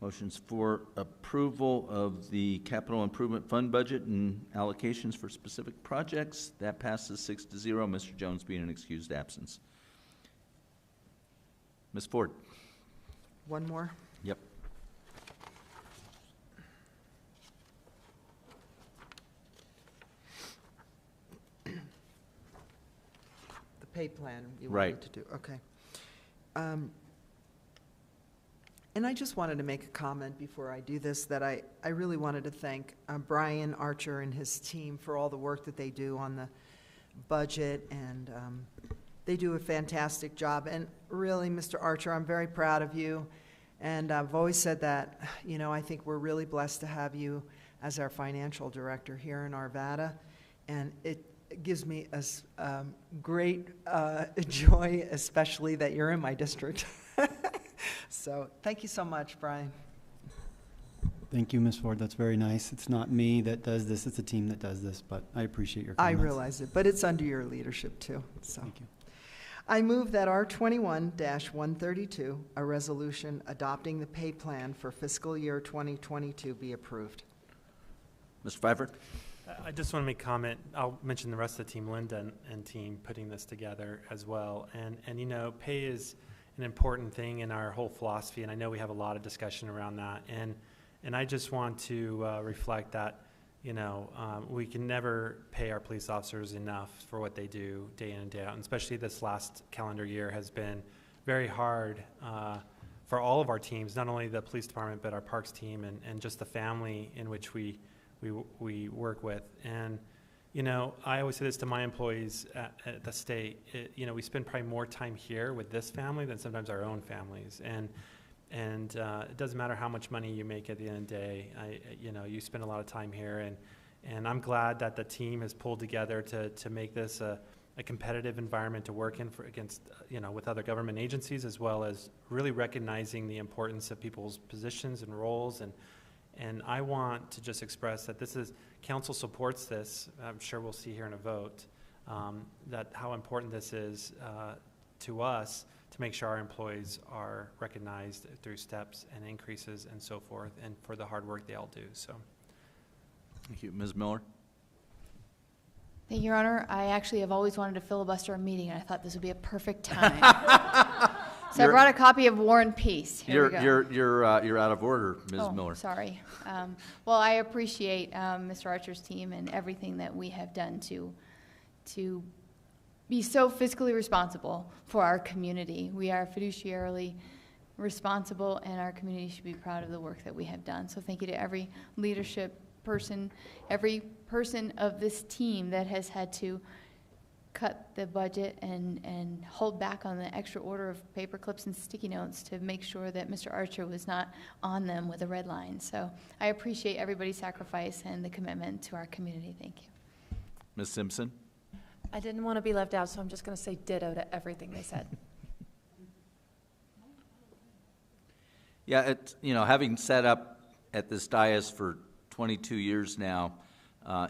Motions for approval of the capital improvement fund budget and allocations for specific projects. That passes 6-0, Mr. Jones being an excused absence. Ms. Ford. One more. Yep. The pay plan you Right. wanted to do, okay. And I just wanted to make a comment before I do this, that I really wanted to thank Brian Archer and his team for all the work that they do on the budget, and they do a fantastic job. And really, Mr. Archer, I'm very proud of you, and I've always said that, you know, I think we're really blessed to have you as our financial director here in Arvada, and it gives me a great joy, especially that you're in my district. So thank you so much, Brian. Thank you, Ms. Ford. That's very nice. It's not me that does this, it's the team that does this, but I appreciate your I comments. realize it, but it's under your leadership too. So. Thank you. I move that R21-132, a resolution adopting the pay plan for fiscal year 2022, be approved. Mr. Pfeiffer? I just want to make a comment. I'll mention the rest of the team, Linda and team, putting this together as well. And you know, pay is an important thing in our whole philosophy, and I know we have a lot of discussion around that. And I just want to reflect that, you know, we can never pay our police officers enough for what they do day in and day out, and especially this last calendar year has been very hard for all of our teams, not only the police department, but our parks team and just the family in which we work with. And, you know, I always say this to my employees at the state, you know, we spend probably more time here with this family than sometimes our own families. And it doesn't matter how much money you make at the end of the day, you know, you spend a lot of time here. And I'm glad that the team has pulled together to make this a competitive environment to work in against, you know, with other government agencies, as well as really recognizing the importance of people's positions and roles. And I want to just express that council supports this. I'm sure we'll see here in a vote, that how important this is to us to make sure our employees are recognized through steps and increases and so forth, and for the hard work they all do. So, Thank you. Ms. Miller? Thank you, Your Honor. I actually have always wanted to filibuster a meeting, and I thought this would be a perfect time. So I brought a copy of War and Peace. Here we go. You're out of order, Ms. Miller. Sorry. Well, I appreciate Mr. Archer's team and everything that we have done to be so fiscally responsible for our community. We are fiduciarily responsible, and our community should be proud of the work that we have done. So thank you to every leadership person, every person of this team that has had to cut the budget and hold back on the extra order of paper clips and sticky notes to make sure that Mr. Archer was not on them with a red line. So I appreciate everybody's sacrifice and the commitment to our community. Thank you. Ms. Simpson? I didn't want to be left out, so I'm just going to say ditto to everything they said. Yeah, you know, having sat up at this dais for 22 years now,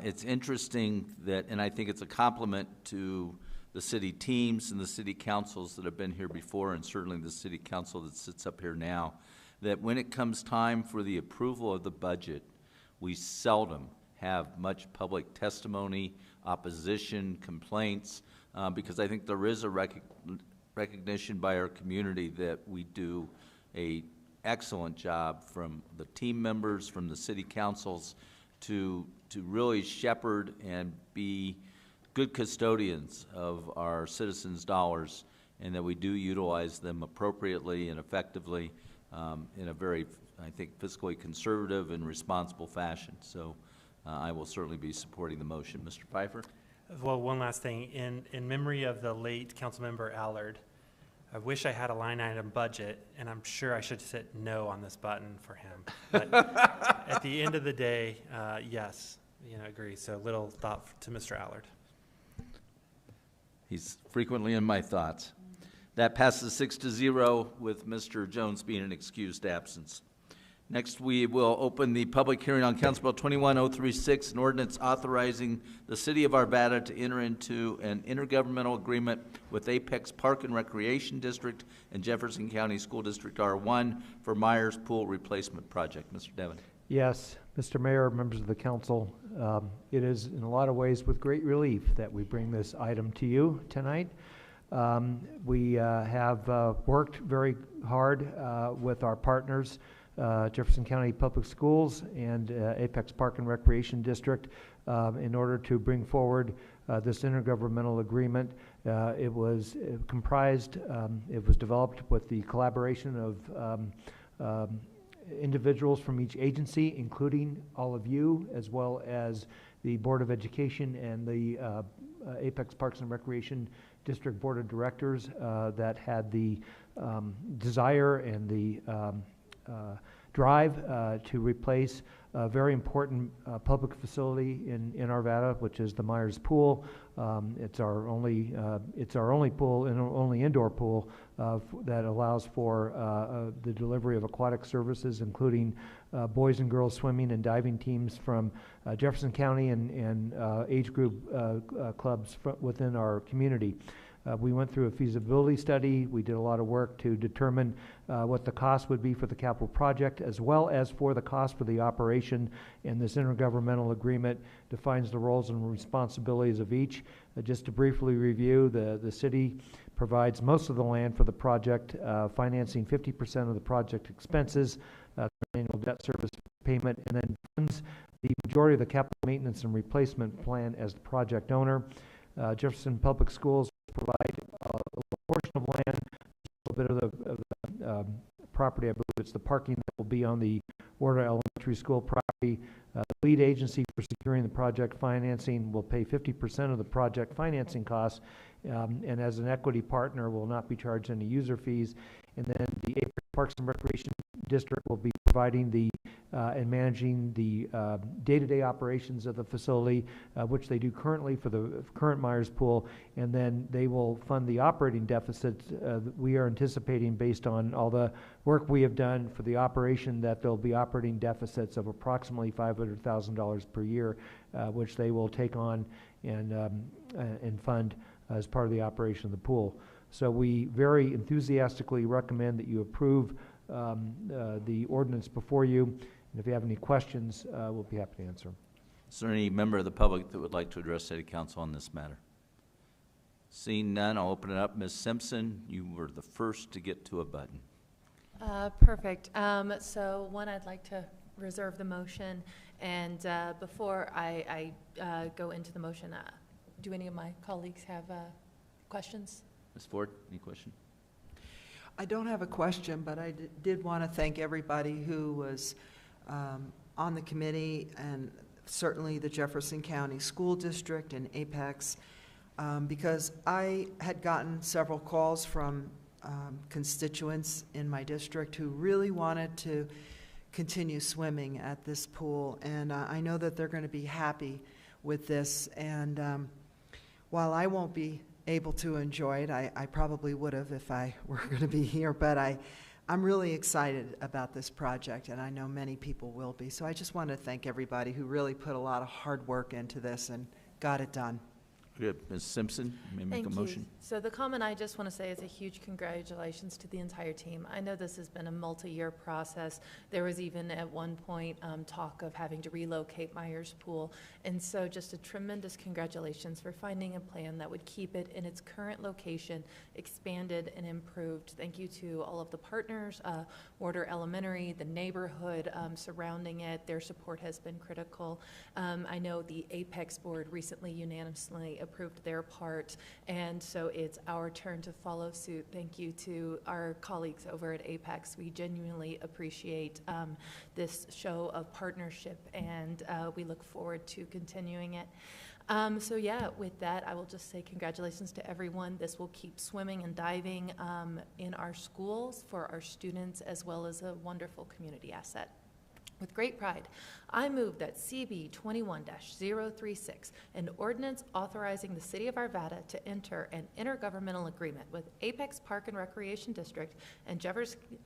it's interesting that, and I think it's a compliment to the city teams and the city councils that have been here before, and certainly the city council that sits up here now, that when it comes time for the approval of the budget, we seldom have much public testimony, opposition, complaints, because I think there is a recognition by our community that we do a excellent job from the team members, from the city councils, to really shepherd and be good custodians of our citizens' dollars, and that we do utilize them appropriately and effectively in a very, I think, fiscally conservative and responsible fashion. So I will certainly be supporting the motion. Mr. Pfeiffer? well, one last thing. In memory of the late Councilmember Allard, I wish I had a line item budget, and I'm sure I should hit no on this button for him. But at the end of the day, yes, agree. So little thought to Mr. Allard. He's frequently in my thoughts. That passes 6-0 with Mr. Jones being an excused absence. Next, we will open the public hearing on Council Bill 21036, an ordinance authorizing the city of Arvada to enter into an intergovernmental agreement with Apex Park and Recreation District and Jefferson County School District R1 for Myers Pool Replacement Project. Mr. Devon. Yes, Mr. Mayor, members of the council, it is in a lot of ways with great relief that we bring this item to you tonight. We have worked very hard with our partners, Jefferson County Public Schools and Apex Park and Recreation District, in order to bring forward this intergovernmental agreement. It was comprised, it was developed with the collaboration of individuals from each agency, including all of you, as well as the Board of Education and the Apex Parks and Recreation District Board of Directors that had the desire and the drive to replace a very important public facility in Arvada, which is the Myers Pool. It's our only pool, and only indoor pool that allows for the delivery of aquatic services, including boys and girls swimming and diving teams from Jefferson County and age group clubs within our community. We went through a feasibility study. We did a lot of work to determine what the cost would be for the capital project, as well as for the cost for the operation. And this intergovernmental agreement defines the roles and responsibilities of each. Just to briefly review, the city provides most of the land for the project, financing 50% of the project expenses, annual debt service payment, and then funds the majority of the capital maintenance and replacement plan as the project owner. Jefferson Public Schools provide a portion of land, a little bit of the property. I believe it's the parking that will be on the Warda Elementary School property. The lead agency for securing the project financing will pay 50% of the project financing costs, and as an equity partner will not be charged any user fees. And then the Apex Parks and Recreation District will be providing the and managing the day-to-day operations of the facility, which they do currently for the current Myers Pool, and then they will fund the operating deficits that we are anticipating based on all the work we have done for the operation, that there'll be operating deficits of approximately $500,000 per year, which they will take on and fund as part of the operation of the pool. So we very enthusiastically recommend that you approve the ordinance before you. And if you have any questions, we'll be happy to answer. Is there any member of the public that would like to address City Council on this matter? Seeing none, I'll open it up. Ms. Simpson, you were the first to get to a button. Perfect. So one, I'd like to reserve the motion. And before I go into the motion, do any of my colleagues have questions? Ms. Ford, any question? I don't have a question, but I did want to thank everybody who was on the committee, and certainly the Jefferson County School District and Apex, because I had gotten several calls from constituents in my district who really wanted to continue swimming at this pool, and I know that they're going to be happy with this. And while I won't be able to enjoy it, I probably would have if I were going to be here, but I'm really excited about this project, and I know many people will be. So I just want to thank everybody who really put a lot of hard work into this and got it done. Good. Ms. Simpson, you may make a motion. You. So the comment I just want to say is a huge congratulations to the entire team. I know this has been a multi-year process. There was even at one point talk of having to relocate Myers Pool. And so just a tremendous congratulations for finding a plan that would keep it in its current location, expanded and improved. Thank you to all of the partners, Warder Elementary, the neighborhood surrounding it. Their support has been critical. I know the Apex Board recently unanimously approved their part, and so it's our turn to follow suit. Thank you to our colleagues over at Apex. We genuinely appreciate this show of partnership, and we look forward to continuing it. So yeah, with that, I will just say congratulations to everyone. This will keep swimming and diving in our schools for our students, as well as a wonderful community asset. With great pride, I move that CB 21-036, an ordinance authorizing the City of Arvada to enter an intergovernmental agreement with Apex Park and Recreation District and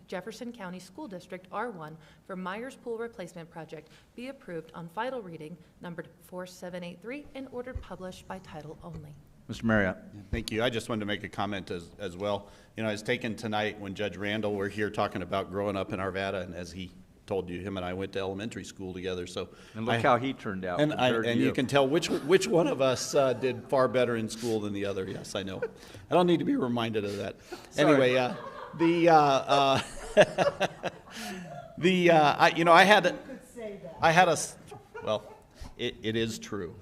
Jefferson County School District R1 for Myers Pool Replacement Project be approved on final reading numbered 4783 and ordered published by title only. Mr. Marriott. Thank you. I just wanted to make a comment as well. You know, I was taken tonight when Judge Randall were here talking about growing up in Arvada, and as he told you, him and I went to elementary school together. So and look how he turned out. And you can tell which one of us did far better in school than the other. Yes, I know. I don't need to be reminded of that. Anyway, I it is true.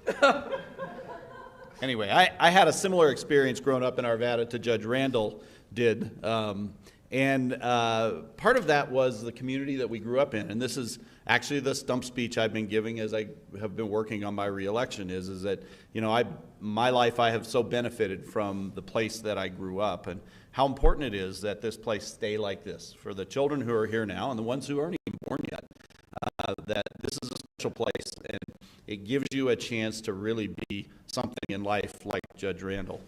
Anyway, I had a similar experience growing up in Arvada to Judge Randall did. And part of that was the community that we grew up in. And this is actually the stump speech I've been giving as I have been working on my reelection is that, you know, my life I have so benefited from the place that I grew up and how important it is that this place stay like this for the children who are here now and the ones who aren't even born yet, that this is a special place and it gives you a chance to really be something in life like Judge Randall.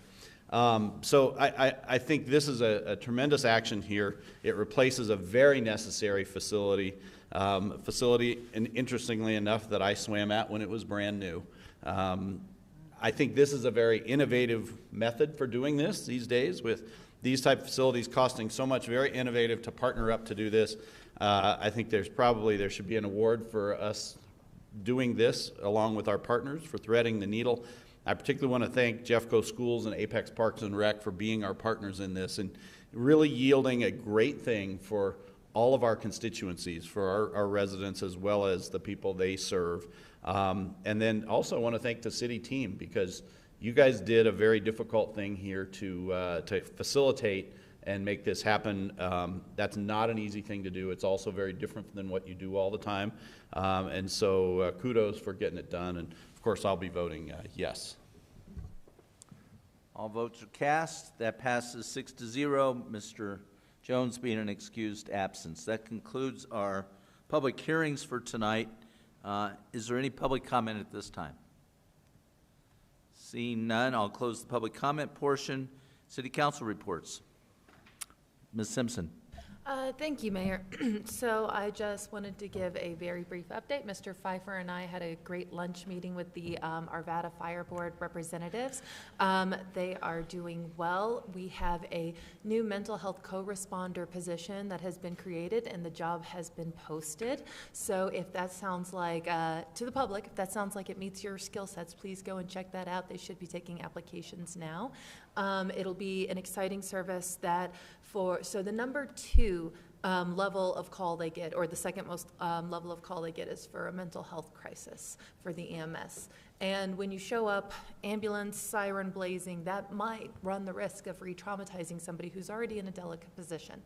So I think this is a tremendous action here. It replaces a very necessary facility, and interestingly enough, that I swam at when it was brand new. I think this is a very innovative method for doing this these days with these type of facilities costing so much, very innovative to partner up to do this. I think there should be an award for us doing this along with our partners for threading the needle. I particularly want to thank Jeffco Schools and Apex Parks and Rec for being our partners in this and really yielding a great thing for all of our constituencies, for our residents as well as the people they serve. And then also I want to thank the city team because you guys did a very difficult thing here to facilitate and make this happen. That's not an easy thing to do. It's also very different than what you do all the time. And so kudos for getting it done. And of course, I'll be voting yes. All votes are cast. That passes 6-0. Mr. Jones being an excused absence. That concludes our public hearings for tonight. Is there any public comment at this time? Seeing none, I'll close the public comment portion. City Council reports. Ms. Simpson. Thank you, Mayor. So I just wanted to give a very brief update. Mr. Pfeiffer and I had a great lunch meeting with the Arvada Fire Board representatives. They are doing well. We have a new mental health co-responder position that has been created and the job has been posted. So if that sounds like, to the public, if that sounds like it meets your skill sets, please go and check that out. They should be taking applications now. It'll be an exciting service that so the number 2 level of call they get, or the second most level of call they get is for a mental health crisis for the EMS. And when you show up, ambulance, siren blazing, that might run the risk of re-traumatizing somebody who's already in a delicate position.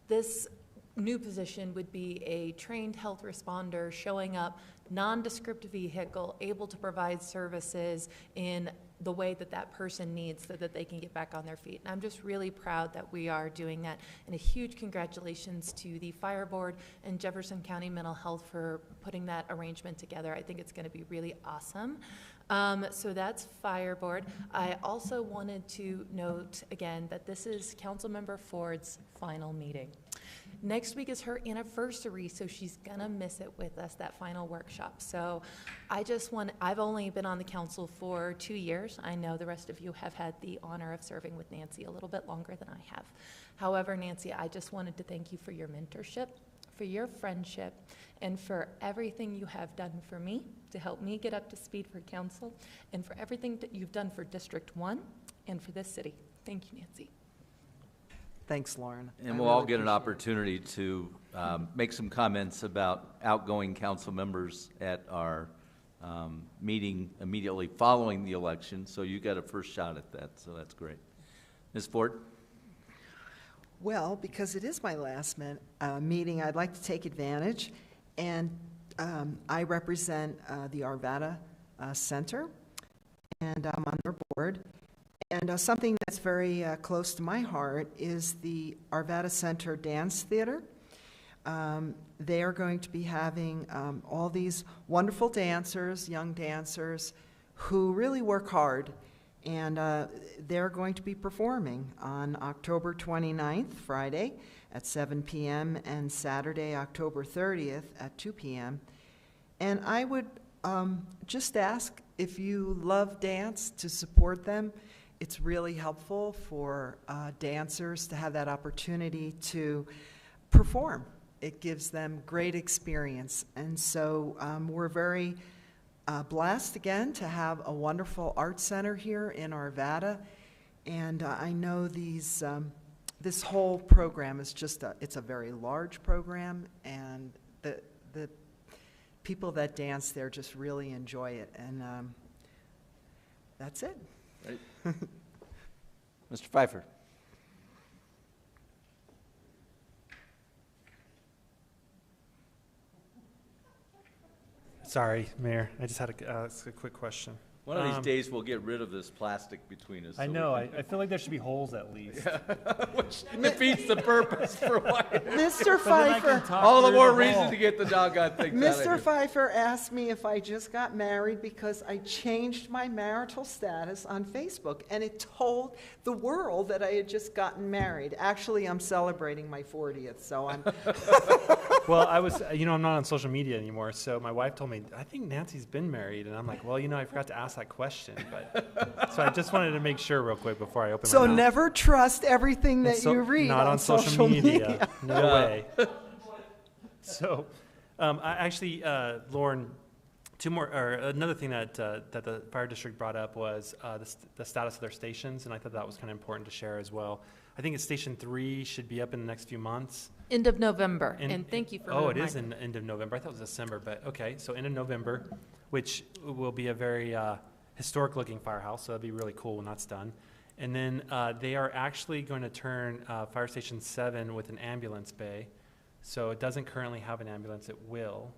This new position would be a trained health responder showing up, nondescript vehicle, able to provide services in the way that that person needs so that they can get back on their feet. And I'm just really proud that we are doing that. And a huge congratulations to the Fire Board and Jefferson County Mental Health for putting that arrangement together. I think it's going to be really awesome. So that's Fire Board. I also wanted to note again that this is Councilmember Ford's final meeting. Next week is her anniversary, so she's gonna miss it with us, that final workshop. So I've only been on the council for 2 years. I know the rest of you have had the honor of serving with Nancy a little bit longer than I have. However, Nancy, I just wanted to thank you for your mentorship, for your friendship, and for everything you have done for me to help me get up to speed for council, and for everything that you've done for District 1 and for this city. Thank you, Nancy. Thanks, Lauren. And we'll all get an opportunity to make some comments about outgoing council members at our meeting immediately following the election. So you got a first shot at that, so that's great. Ms. Ford? Well, because it is my last meeting, I'd like to take advantage. And I represent the Arvada Center, and I'm on their board. And something that's very close to my heart is the Arvada Center Dance Theater. They are going to be having all these wonderful dancers, young dancers, who really work hard. And they're going to be performing on October 29th, Friday, at 7 p.m., and Saturday, October 30th, at 2 p.m. And I would just ask, if you love dance, to support them. It's really helpful for dancers to have that opportunity to perform. It gives them great experience. And so we're very blessed again to have a wonderful art center here in Arvada. And I know these, this whole program is just it's a very large program, and the people that dance there just really enjoy it. And that's it. Right. Mr. Pfeiffer. Sorry, Mayor. I just had a quick question. One of these days, we'll get rid of this plastic between us. I know. I feel like there should be holes at least. Which defeats the purpose for why. Mr. Pfeiffer. All the more reason to get the doggone thing out of here. Mr. Pfeiffer asked me if I just got married because I changed my marital status on Facebook, and it told the world that I had just gotten married. Actually, I'm celebrating my 40th, so I'm... Well, I was, I'm not on social media anymore, so my wife told me, I think Nancy's been married, and I'm like, well, I forgot to ask that question, but so I just wanted to make sure real quick before I open my mouth. So never trust everything that you read not on social media. No way. So, Lauren, another thing that the fire district brought up was the status of their stations, and I thought that was kind of important to share as well. I think it's Station 3 should be up in the next few months. End of November, and thank you for it is in end of November. I thought it was December, but okay, so end of November, which will be a very historic-looking firehouse, so that'll be really cool when that's done. And then they are actually going to turn Fire Station 7 with an ambulance bay, so it doesn't currently have an ambulance, it will.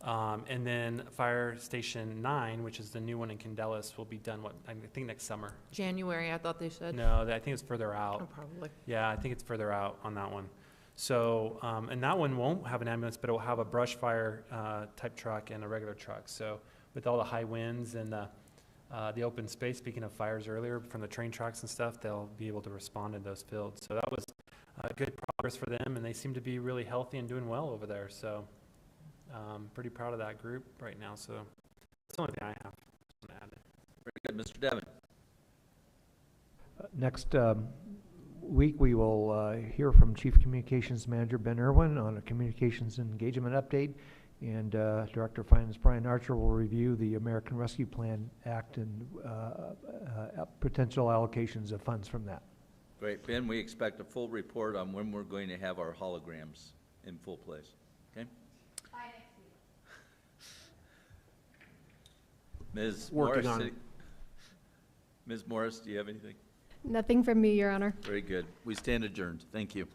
And then Fire Station 9, which is the new one in Candelas, will be done, I think next summer. January, I thought they said. No, I think it's further out. Oh, probably. Yeah, I think it's further out on that one. So, and that one won't have an ambulance, but it will have a brush fire type truck and a regular truck. So with all the high winds and the open space, speaking of fires earlier, from the train tracks and stuff, they'll be able to respond in those fields. So that was good progress for them, and they seem to be really healthy and doing well over there. So pretty proud of that group right now. So that's the only thing I have to add. Very good. Mr. Devon. Next week, we will hear from Chief Communications Manager Ben Irwin on a communications engagement update, and Director of Finance Brian Archer will review the American Rescue Plan Act and potential allocations of funds from that. Great. Ben, we expect a full report on when we're going to have our holograms in full place. Okay? Ms. Working Morris, on it. Ms. Morris, do you have anything? Nothing from me, Your Honor. Very good. We stand adjourned. Thank you.